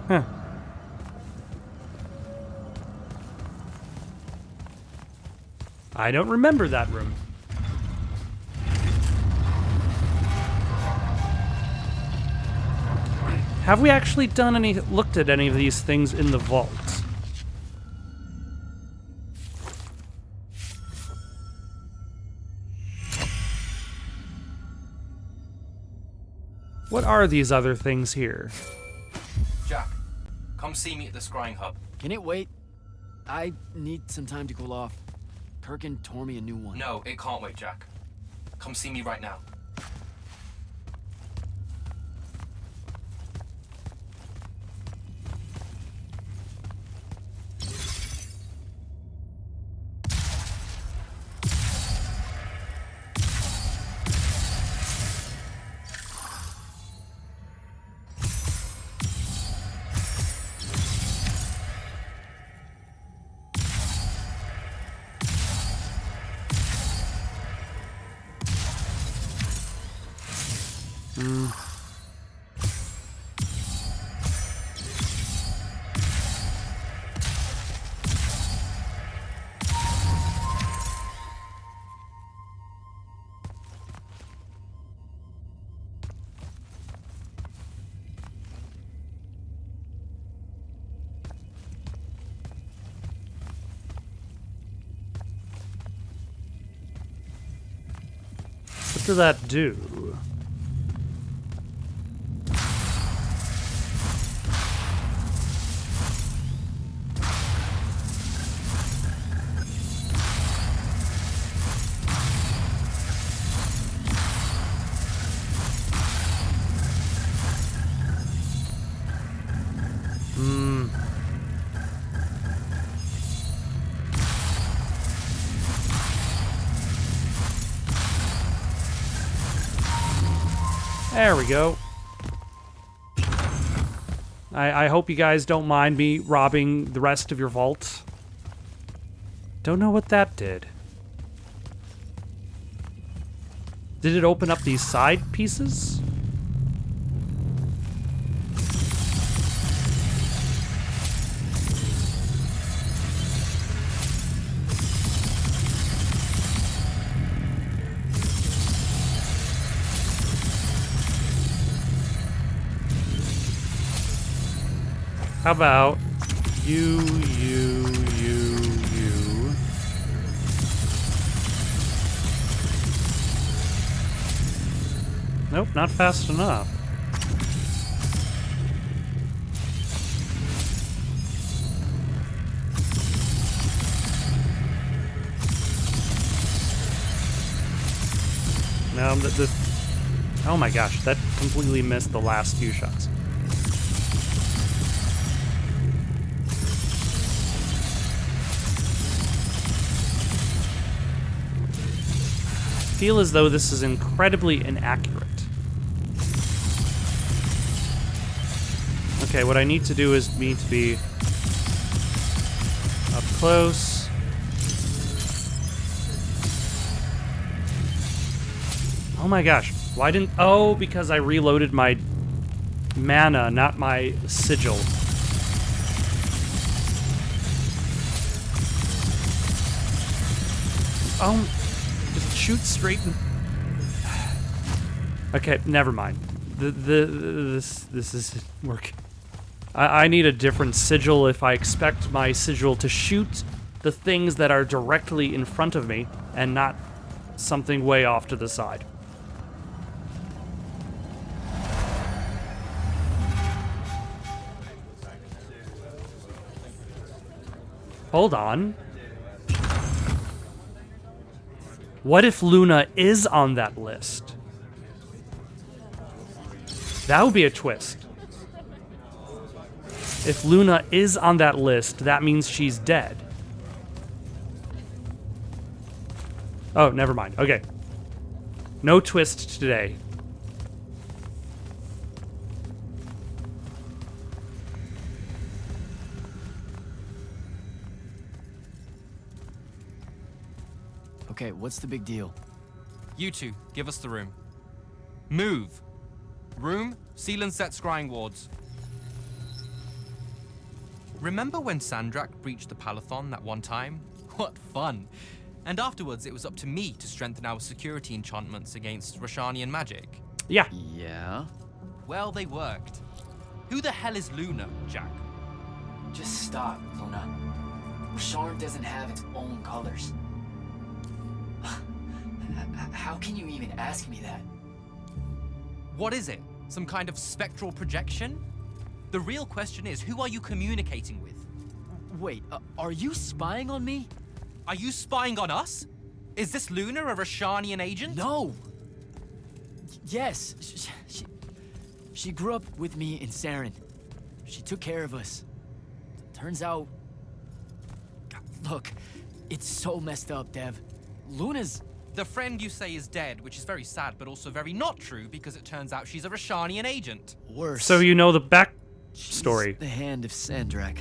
Huh. I don't remember that room. Have we actually looked at any of these things in the vault? What are these other things here? Jack, come see me at the scrying hub. Can it wait? I need some time to cool off. Kirkin tore me a new one. No, it can't wait, Jack. Come see me right now. What did that do? There we go. I hope you guys don't mind me robbing the rest of your vault. Don't know what that did. Did it open up these side pieces? How about you. Nope, not fast enough. No, oh my gosh, that completely missed the last few shots. I feel as though this is incredibly inaccurate. Okay, what I need to do is to be up close. Oh my gosh, why didn't... Oh, because I reloaded my mana, not my sigil. Oh... Just shoot straight and... Okay, never mind. This is work. I need a different sigil if I expect my sigil to shoot the things that are directly in front of me and not something way off to the side. Hold on. What if Luna is on that list? That would be a twist. If Luna is on that list, that means she's dead. Oh, never mind. Okay. No twist today. Okay, what's the big deal? You two, give us the room. Move. Room, seal and set scrying wards. Remember when Sandrak breached the Palathon that one time? What fun. And afterwards, it was up to me to strengthen our security enchantments against Rashanian magic. Yeah. Yeah? Well, they worked. Who the hell is Luna, Jack? Just stop, Luna. Sharn doesn't have its own colors. How can you even ask me that? What is it? Some kind of spectral projection? The real question is, who are you communicating with? Wait, are you spying on me? Are you spying on us? Is this Luna a Rashanian agent? No! Yes, she grew up with me in Saren. She took care of us. Turns out... Look, it's so messed up, Dev. Luna's... The friend you say is dead, which is very sad, but also very not true, because it turns out she's a Rashanian agent. Worse. So you know the back story. She's the hand of Sandrak.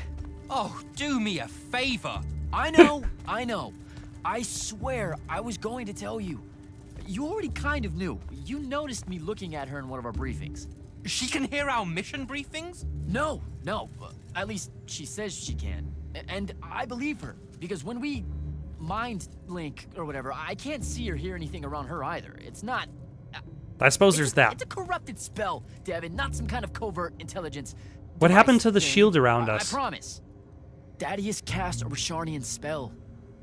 Oh, do me a favor. I know, I know. I swear I was going to tell you. You already kind of knew. You noticed me looking at her in one of our briefings. She can hear our mission briefings? No. At least she says she can. And I believe her, because when we mind link or whatever, I can't see or hear anything around her either. It's not... I suppose there's that. It's a corrupted spell, Devin, not some kind of covert intelligence. What happened to the thing. shield around us? I promise. Daddy has cast a Rashanian spell.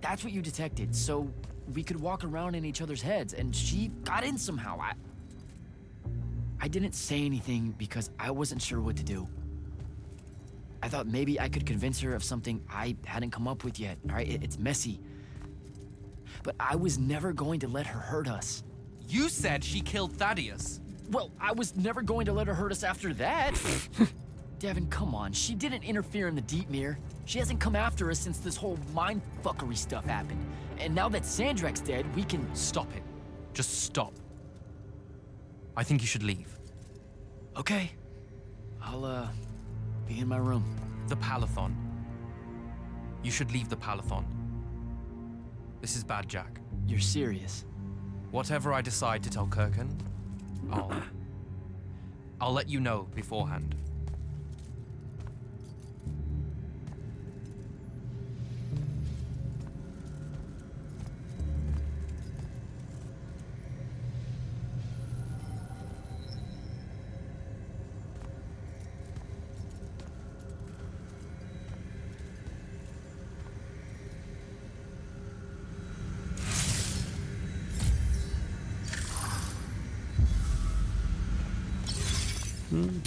That's what you detected, so we could walk around in each other's heads, and she got in somehow. I didn't say anything because I wasn't sure what to do. I thought maybe I could convince her of something I hadn't come up with yet, all right? It's messy. But I was never going to let her hurt us. You said she killed Thaddeus. Well, I was never going to let her hurt us after that. Devin, come on. She didn't interfere in the Deep Mirror. She hasn't come after us since this whole mindfuckery stuff happened. And now that Sandrak's dead, we can... Stop it. Just stop. I think you should leave. Okay. I'll, be in my room. The Palathon. You should leave the Palathon. This is bad, Jack. You're serious? Whatever I decide to tell Kirkin, I'll let you know beforehand.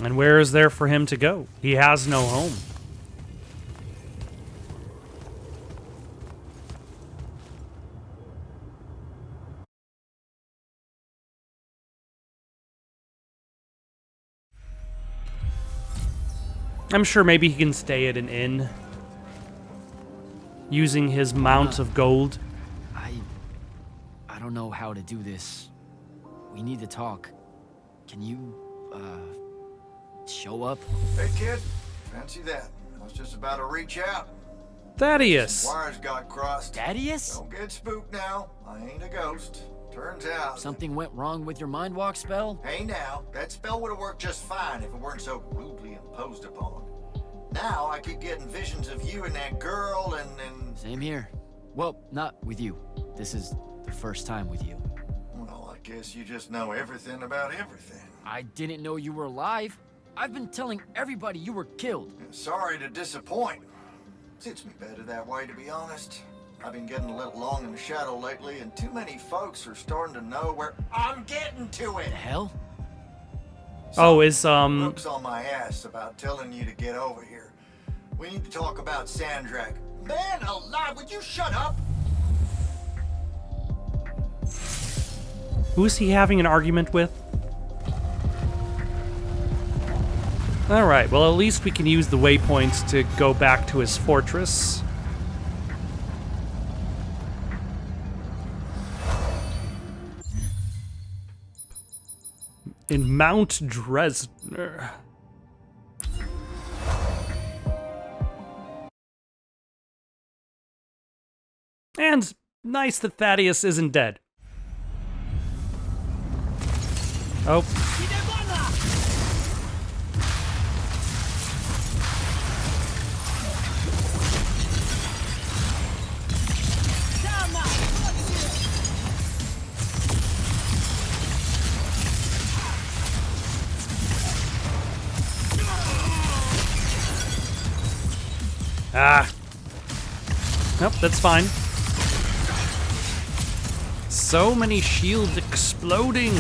And where is there for him to go? He has no home. I'm sure maybe he can stay at an inn using his mount of gold. I don't know how to do this. We need to talk. Can you, show up? Hey, kid. Fancy that. I was just about to reach out. Thaddeus! Wires got crossed. Thaddeus? Don't get spooked now. I ain't a ghost. Turns out... Something went wrong with your mind walk spell? Hey now, that spell would have worked just fine if it weren't so rudely imposed upon. Now I keep getting visions of you and that girl and... Same here. Well, not with you. This is the first time with you. Well, I guess you just know everything about everything. I didn't know you were alive. I've been telling everybody you were killed. Sorry to disappoint. Suits me better that way, to be honest. I've been getting a little long in the shadow lately, and too many folks are starting to know where I'm getting to it. The hell? Oh, is, Brooke's on my ass about telling you to get over here. We need to talk about Sandrak. Man alive, would you shut up? Who's he having an argument with? Alright, well at least we can use the waypoints to go back to his fortress. In Mount Dresdner. And nice that Thaddeus isn't dead. Oh. Ah. Nope, that's fine. So many shields exploding.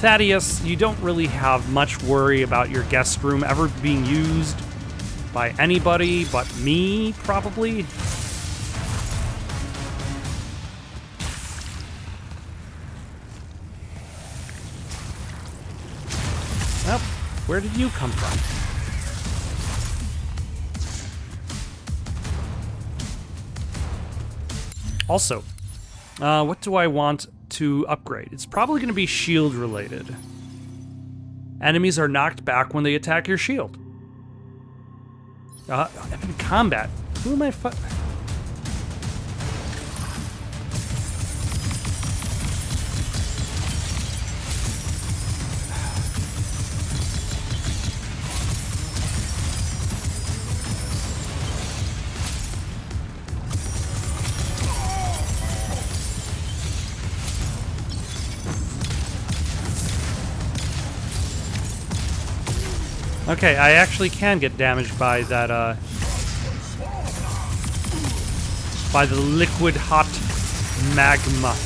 Thaddeus, you don't really have much worry about your guest room ever being used by anybody but me, probably. Well, where did you come from? Also, what do I want to upgrade? It's probably going to be shield related. Enemies are knocked back when they attack your shield. In combat. Who am I Okay, I actually can get damaged by that, by the liquid hot magma.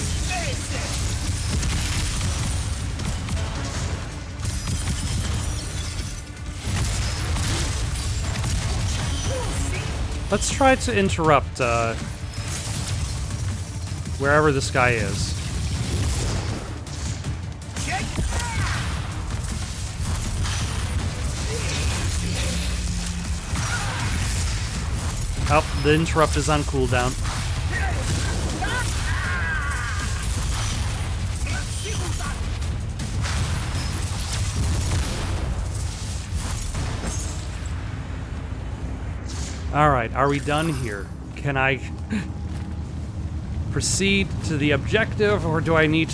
Let's try to interrupt, wherever this guy is. Oh, the interrupt is on cooldown. Alright, are we done here? Can I proceed to the objective, or do I need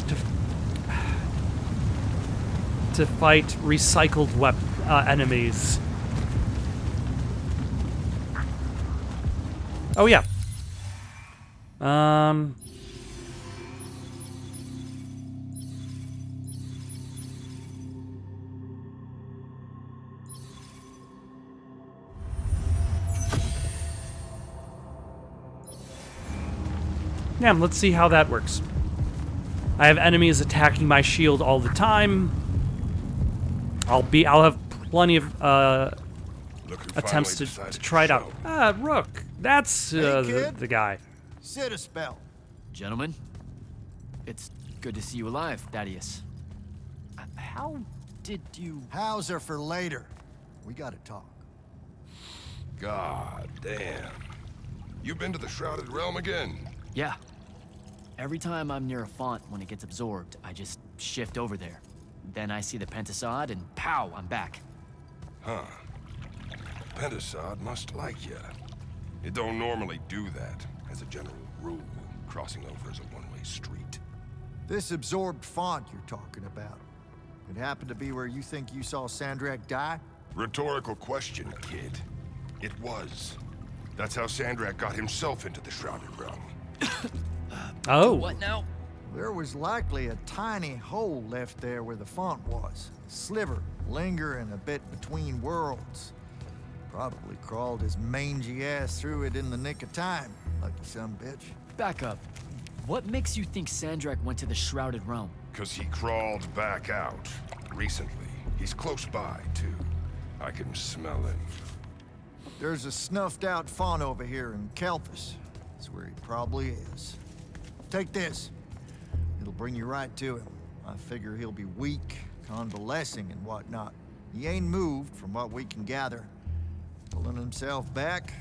to fight recycled enemies? Oh, yeah. Yeah, let's see how that works. I have enemies attacking my shield all the time. I'll have plenty of attempts to try it out. Ah, Rook. That's the guy. Sit a spell. Gentlemen, it's good to see you alive, Thaddeus. How did you... How's are for later. We gotta talk. God damn. You been to the Shrouded Realm again? Yeah. Every time I'm near a font when it gets absorbed, I just shift over there. Then I see the Pentasod and pow, I'm back. Huh. Pentasod must like ya. It don't normally do that, as a general rule. Crossing over is a one-way street. This absorbed font you're talking about, it happened to be where you think you saw Sandrak die? Rhetorical question, kid. It was. That's how Sandrak got himself into the Shrouded Realm. Oh. What now? There was likely a tiny hole left there where the font was. A sliver, lingering a bit between worlds. Probably crawled his mangy ass through it in the nick of time. Lucky son bitch. Back up. What makes you think Sandrak went to the Shrouded Realm? 'Cause he crawled back out. Recently. He's close by, too. I can smell him. There's a snuffed out font over here in Kelphus. That's where he probably is. Take this. It'll bring you right to him. I figure he'll be weak, convalescing and whatnot. He ain't moved from what we can gather. Pulling himself back,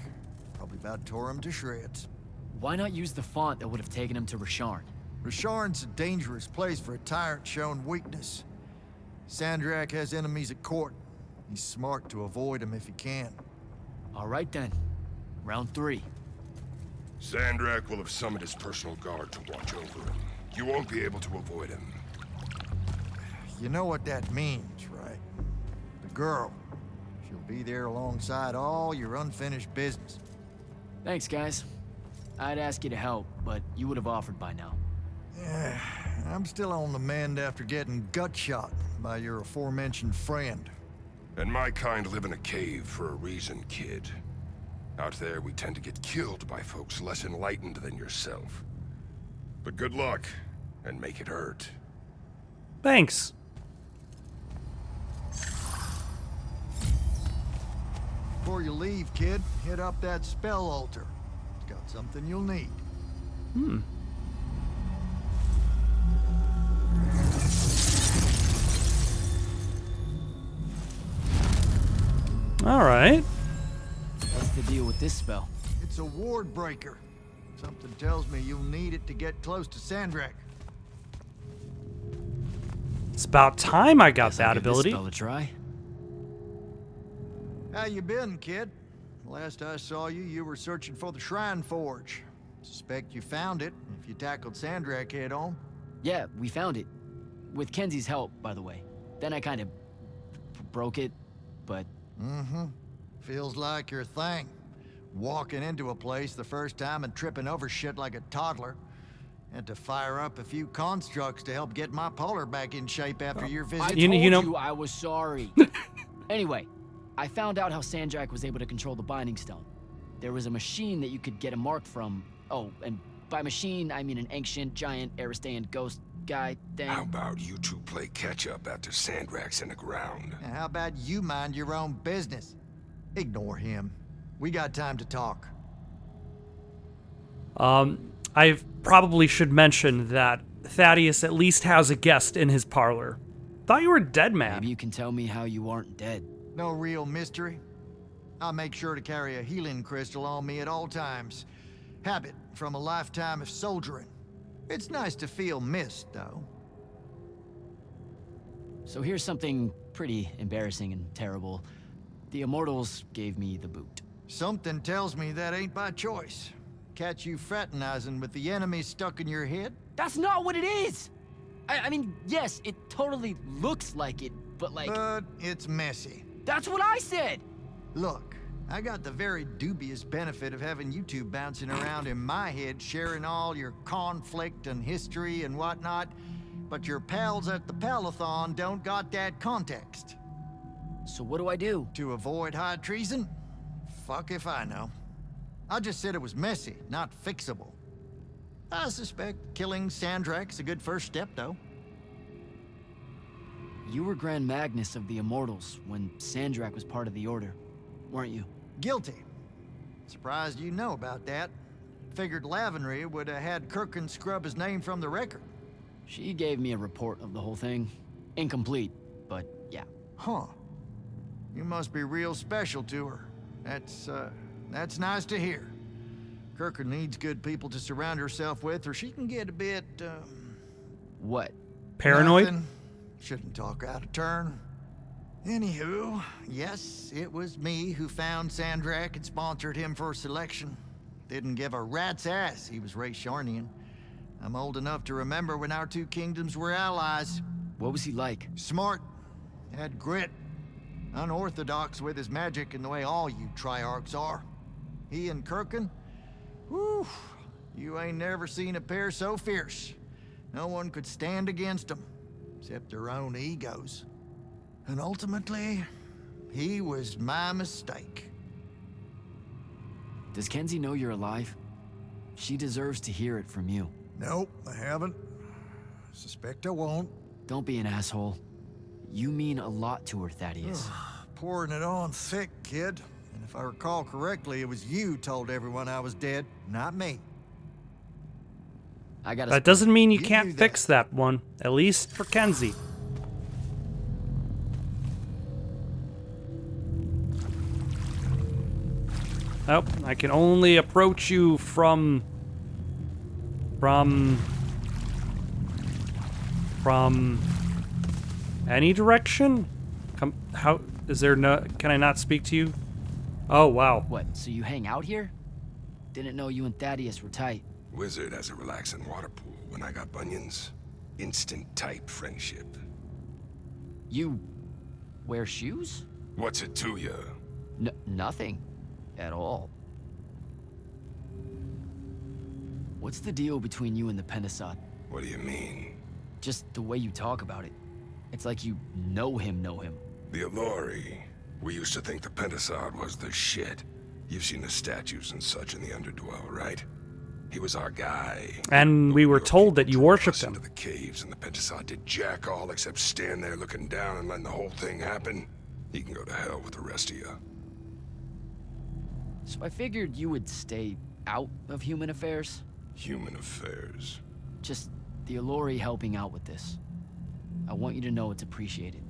probably about tore him to shreds. Why not use the font that would have taken him to Rasharn? Rasharn's a dangerous place for a tyrant showing weakness. Sandrak has enemies at court. He's smart to avoid them if he can. All right then. Round 3. Sandrak will have summoned his personal guard to watch over him. You won't be able to avoid him. You know what that means, right? The girl. She'll be there alongside all your unfinished business. Thanks, guys. I'd ask you to help, but you would have offered by now. Yeah, I'm still on the mend after getting gut shot by your aforementioned friend. And my kind live in a cave for a reason, kid. Out there, we tend to get killed by folks less enlightened than yourself. But good luck, and make it hurt. Thanks. Before you leave, kid, hit up that spell altar. It's got something you'll need. All right. What's the deal with this spell? It's a ward breaker. Something tells me you'll need it to get close to Sandrak. It's about time I got Guess I'll that give this ability. spell a try. How you been, kid? Last I saw you, you were searching for the Shrine Forge. Suspect you found it if you tackled Sandrak head on. Yeah, we found it. With Kenzie's help, by the way. Then I kind of broke it, but... Mm-hmm. Feels like your thing. Walking into a place the first time and tripping over shit like a toddler. Had to fire up a few constructs to help get my polar back in shape after your visit. You know- I was sorry. Anyway, I found out how Sandrak was able to control the Binding Stone. There was a machine that you could get a mark from. Oh, and by machine, I mean an ancient, giant, Aristean ghost guy thing. How about you two play catch-up after Sandrak's in the ground? Now, how about you mind your own business? Ignore him. We got time to talk. I probably should mention that Thaddeus at least has a guest in his parlor. Thought you were dead, man. Maybe you can tell me how you aren't dead. No real mystery. I'll make sure to carry a healing crystal on me at all times. Habit from a lifetime of soldiering. It's nice to feel missed, though. So here's something pretty embarrassing and terrible. The Immortals gave me the boot. Something tells me that ain't by choice. Catch you fraternizing with the enemy stuck in your head? That's not what it is! I mean, yes, it totally looks like it, but like... But it's messy. That's what I said! Look, I got the very dubious benefit of having you two bouncing around in my head, sharing all your conflict and history and whatnot, but your pals at the Palathon don't got that context. So what do I do? To avoid high treason? Fuck if I know. I just said it was messy, not fixable. I suspect killing Sandrak's a good first step, though. You were Grand Magnus of the Immortals when Sandrak was part of the Order, weren't you? Guilty. Surprised you know about that. Figured Lavenry would have had Kirkin scrub his name from the record. She gave me a report of the whole thing. Incomplete, but yeah. Huh. You must be real special to her. That's nice to hear. Kirkin needs good people to surround herself with, or she can get a bit, What? Paranoid? Nothing. Shouldn't talk out of turn. Anywho, yes, it was me who found Sandrak and sponsored him for selection. Didn't give a rat's ass he was Ray Sharnian. I'm old enough to remember when our two kingdoms were allies. What was he like? Smart. Had grit. Unorthodox with his magic in the way all you Triarchs are. He and Kirkin, whew, you ain't never seen a pair so fierce. No one could stand against them, except their own egos. And ultimately, he was my mistake. Does Kenzie know you're alive? She deserves to hear it from you. Nope, I haven't. Suspect I won't. Don't be an asshole. You mean a lot to her, Thaddeus. Pouring it on thick, kid. And if I recall correctly, it was you told everyone I was dead, not me. I gotta... That doesn't mean you You can't knew that. fix that one, at least for Kenzie. Oh, I can only approach you from any direction? How is there no, can I not speak to you? Oh, wow. What, so you hang out here? Didn't know you and Thaddeus were tight. Wizard has a relaxing water pool. When I got bunions, instant type friendship. You wear shoes? What's it to you? Nothing. At all. What's the deal between you and the Pentasod? What do you mean? Just the way you talk about it. It's like you know him. The Allori. We used to think the Pentasod was the shit. You've seen the statues and such in the Underdwell, right? He was our guy. And we were Your told that people you drove worshipped us him. into the caves, and the Pentasod did jack all except stand there looking down and letting the whole thing happen. He can go to hell with the rest of you. So I figured you would stay out of human affairs. Human affairs. Just the Allori helping out with this. I want you to know it's appreciated.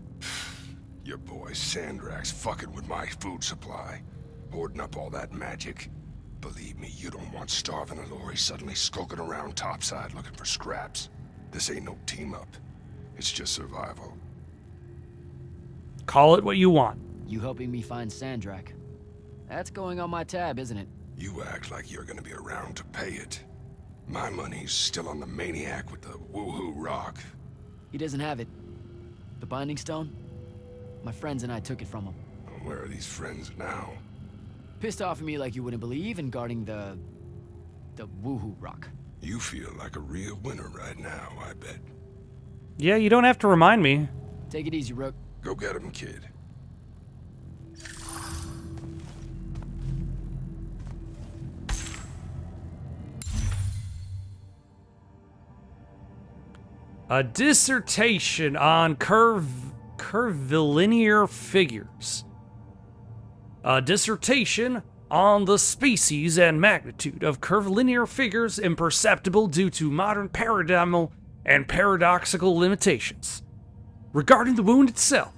Your boy Sandrak's fucking with my food supply. Hoarding up all that magic. Believe me, you don't want starving Allori suddenly skulking around topside looking for scraps. This ain't no team-up. It's just survival. Call it what you want. You helping me find Sandrak. That's going on my tab, isn't it? You act like you're gonna be around to pay it. My money's still on the maniac with the woohoo rock. He doesn't have it. The Binding Stone? My friends and I took it from him. Where are these friends now? Pissed off at me like you wouldn't believe and guarding the woohoo rock. You feel like a real winner right now, I bet. Yeah, you don't have to remind me. Take it easy, Rook. Go get him, kid. A dissertation on curvilinear figures. A dissertation on the species and magnitude of curvilinear figures imperceptible due to modern paradigmal and paradoxical limitations. Regarding the wound itself,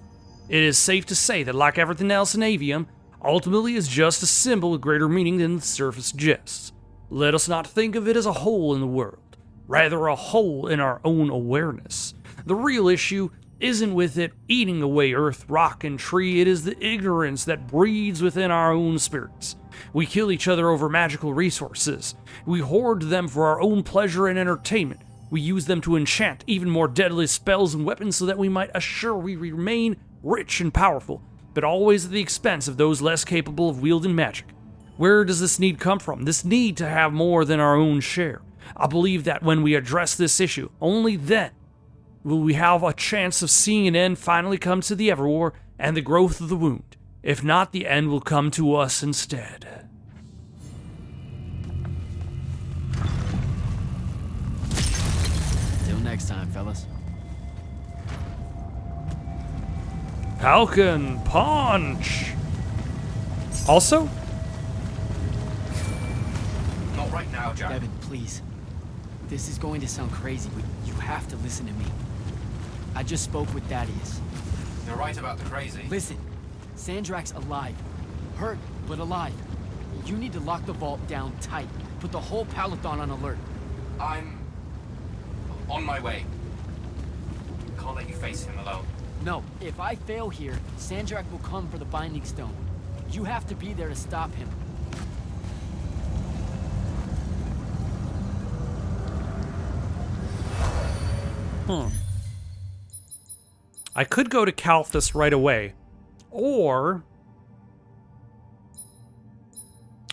it is safe to say that, like everything else in Avium, ultimately is just a symbol with greater meaning than the surface suggests. Let us not think of it as a hole in the world, rather a hole in our own awareness. The real issue isn't with it eating away earth, rock, and tree, it is the ignorance that breeds within our own spirits. We kill each other over magical resources. We hoard them for our own pleasure and entertainment. We use them to enchant even more deadly spells and weapons so that we might assure we remain rich and powerful, but always at the expense of those less capable of wielding magic. Where does this need come from? This need to have more than our own share. I believe that when we address this issue, only then will we have a chance of seeing an end finally come to the Everwar and the growth of the wound. If not, the end will come to us instead. Till next time, fellas. Falcon Punch! Also? Not right now, Jack. Devin, please. This is going to sound crazy, but you have to listen to me. I just spoke with Thaddeus. You're right about the crazy. Listen, Sandrak's alive. Hurt, but alive. You need to lock the vault down tight. Put the whole Palathon on alert. I'm on my way. Can't let you face him alone. No, if I fail here, Sandrak will come for the Binding Stone. You have to be there to stop him. I could go to Kalthus right away, or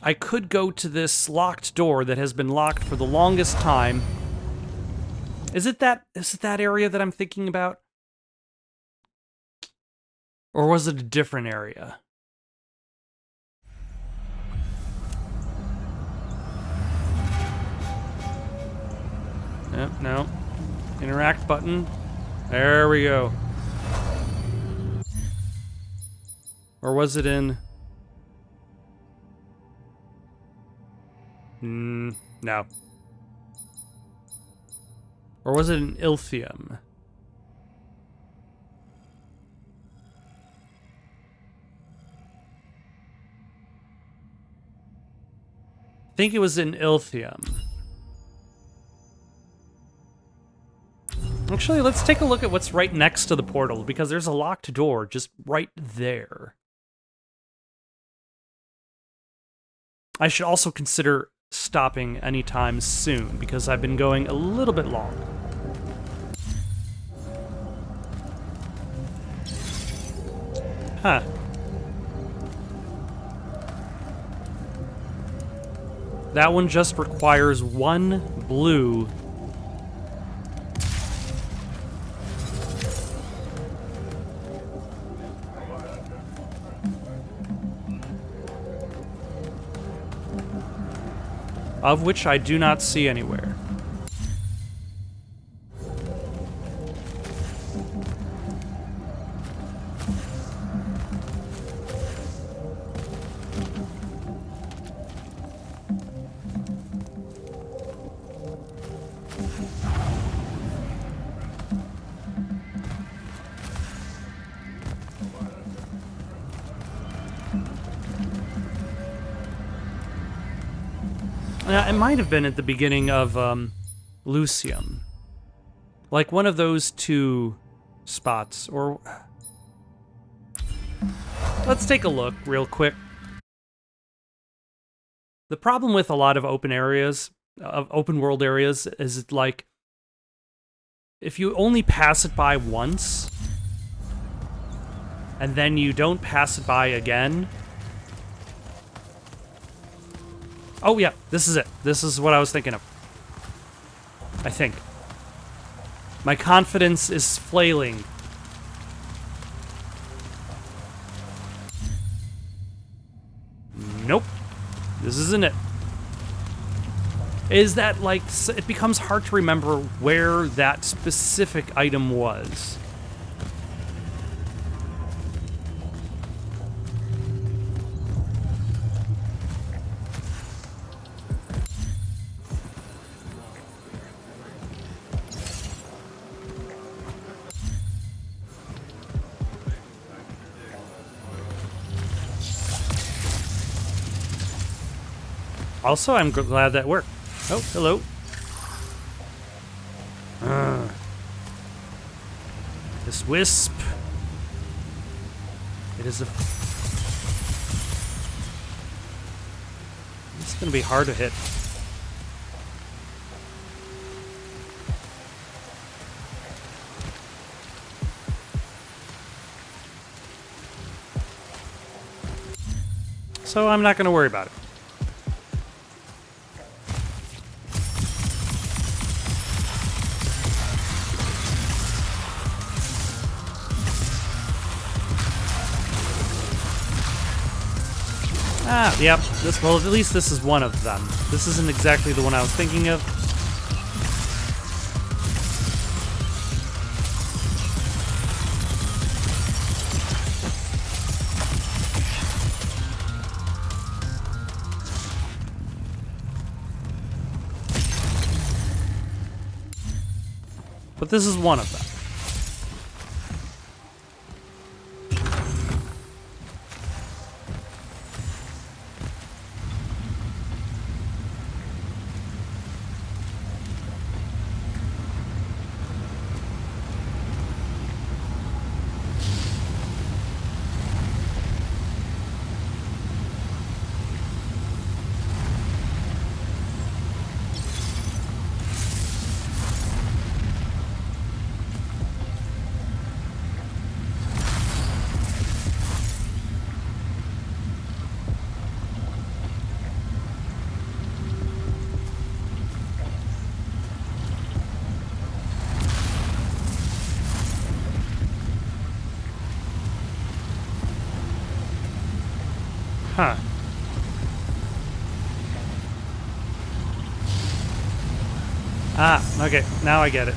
I could go to this locked door that has been locked for the longest time. Is it that area that I'm thinking about? Or was it a different area? Yep, no. Interact button. There we go. Or was it in... no. Or was it in Ilthium? I think it was in Ilthium. Actually, let's take a look at what's right next to the portal, because there's a locked door just right there. I should also consider stopping anytime soon, because I've been going a little bit long. Huh. That one just requires one blue. Of which I do not see anywhere. It might have been at the beginning of Lucium. Like one of those two spots, or... Let's take a look real quick. The problem with a lot of open areas, open world areas, is like, if you only pass it by once, and then you don't pass it by again... Oh yeah, this is it. This is what I was thinking of. I think. My confidence is flailing. Nope. This isn't it. is that, like, it becomes hard to remember where that specific item was. Also, I'm glad that worked. Oh, hello. This wisp. It is a... It's gonna be hard to hit. So I'm not gonna worry about it. Ah, yep. Well, at least this is one of them. This isn't exactly the one I was thinking of. But this is one of them. Huh. Ah, okay. Now I get it.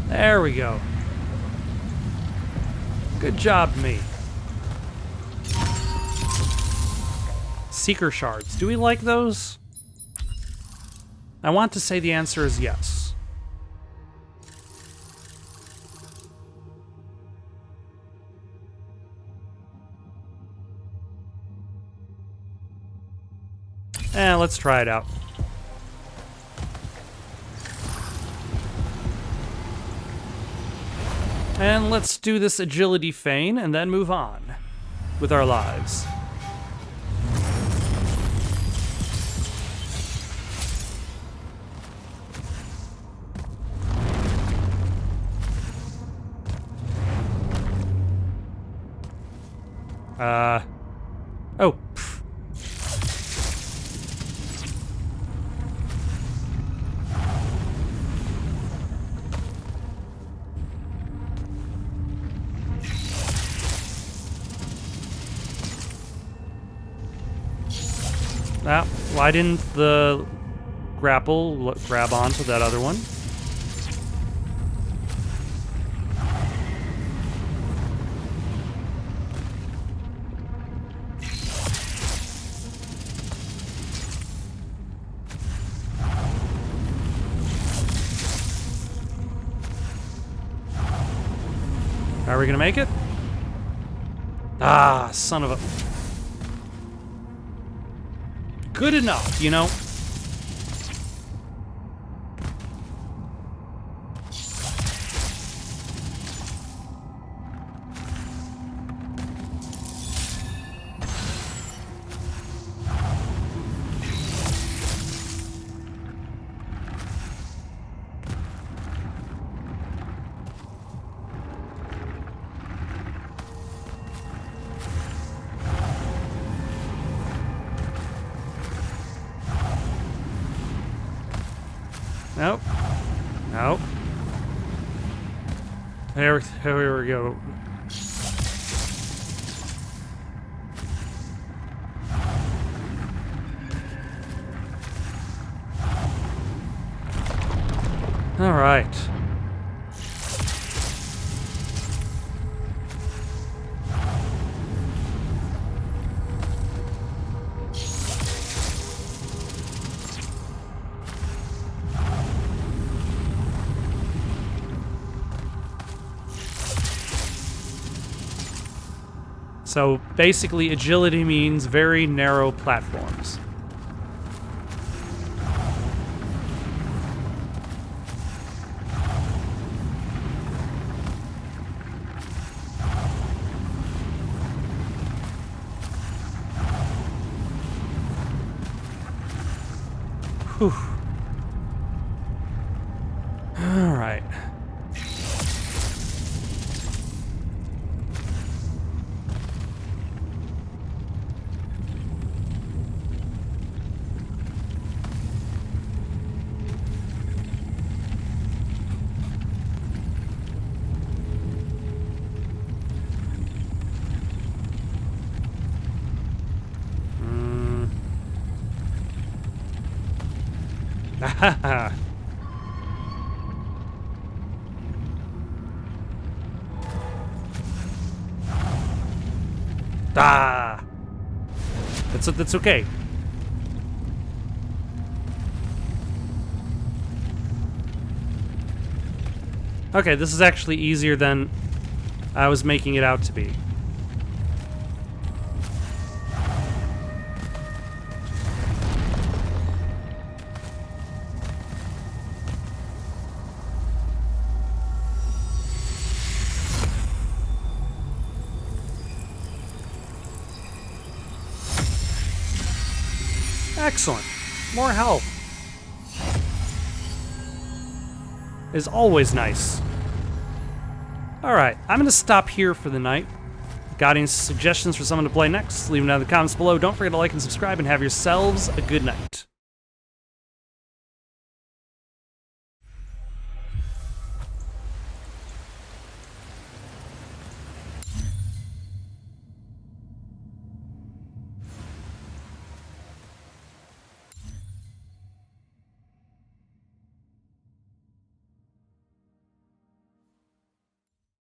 There we go. Good job, me. Seeker shards. Do we like those? I want to say the answer is yes. Let's try it out. And let's do this agility feign and then move on with our lives. Oh. Pff. Why didn't the grapple grab onto that other one? Are we gonna make it? Ah, son of a... Good enough, you know? Nope. Nope. Here we go. All right. So basically, agility means very narrow platforms. Whew. All right. Ah! That's okay. Okay, this is actually easier than I was making it out to be. Excellent. More health is always nice. Alright, I'm going to stop here for the night. Got any suggestions for someone to play next? Leave them down in the comments below. Don't forget to like and subscribe, and have yourselves a good night.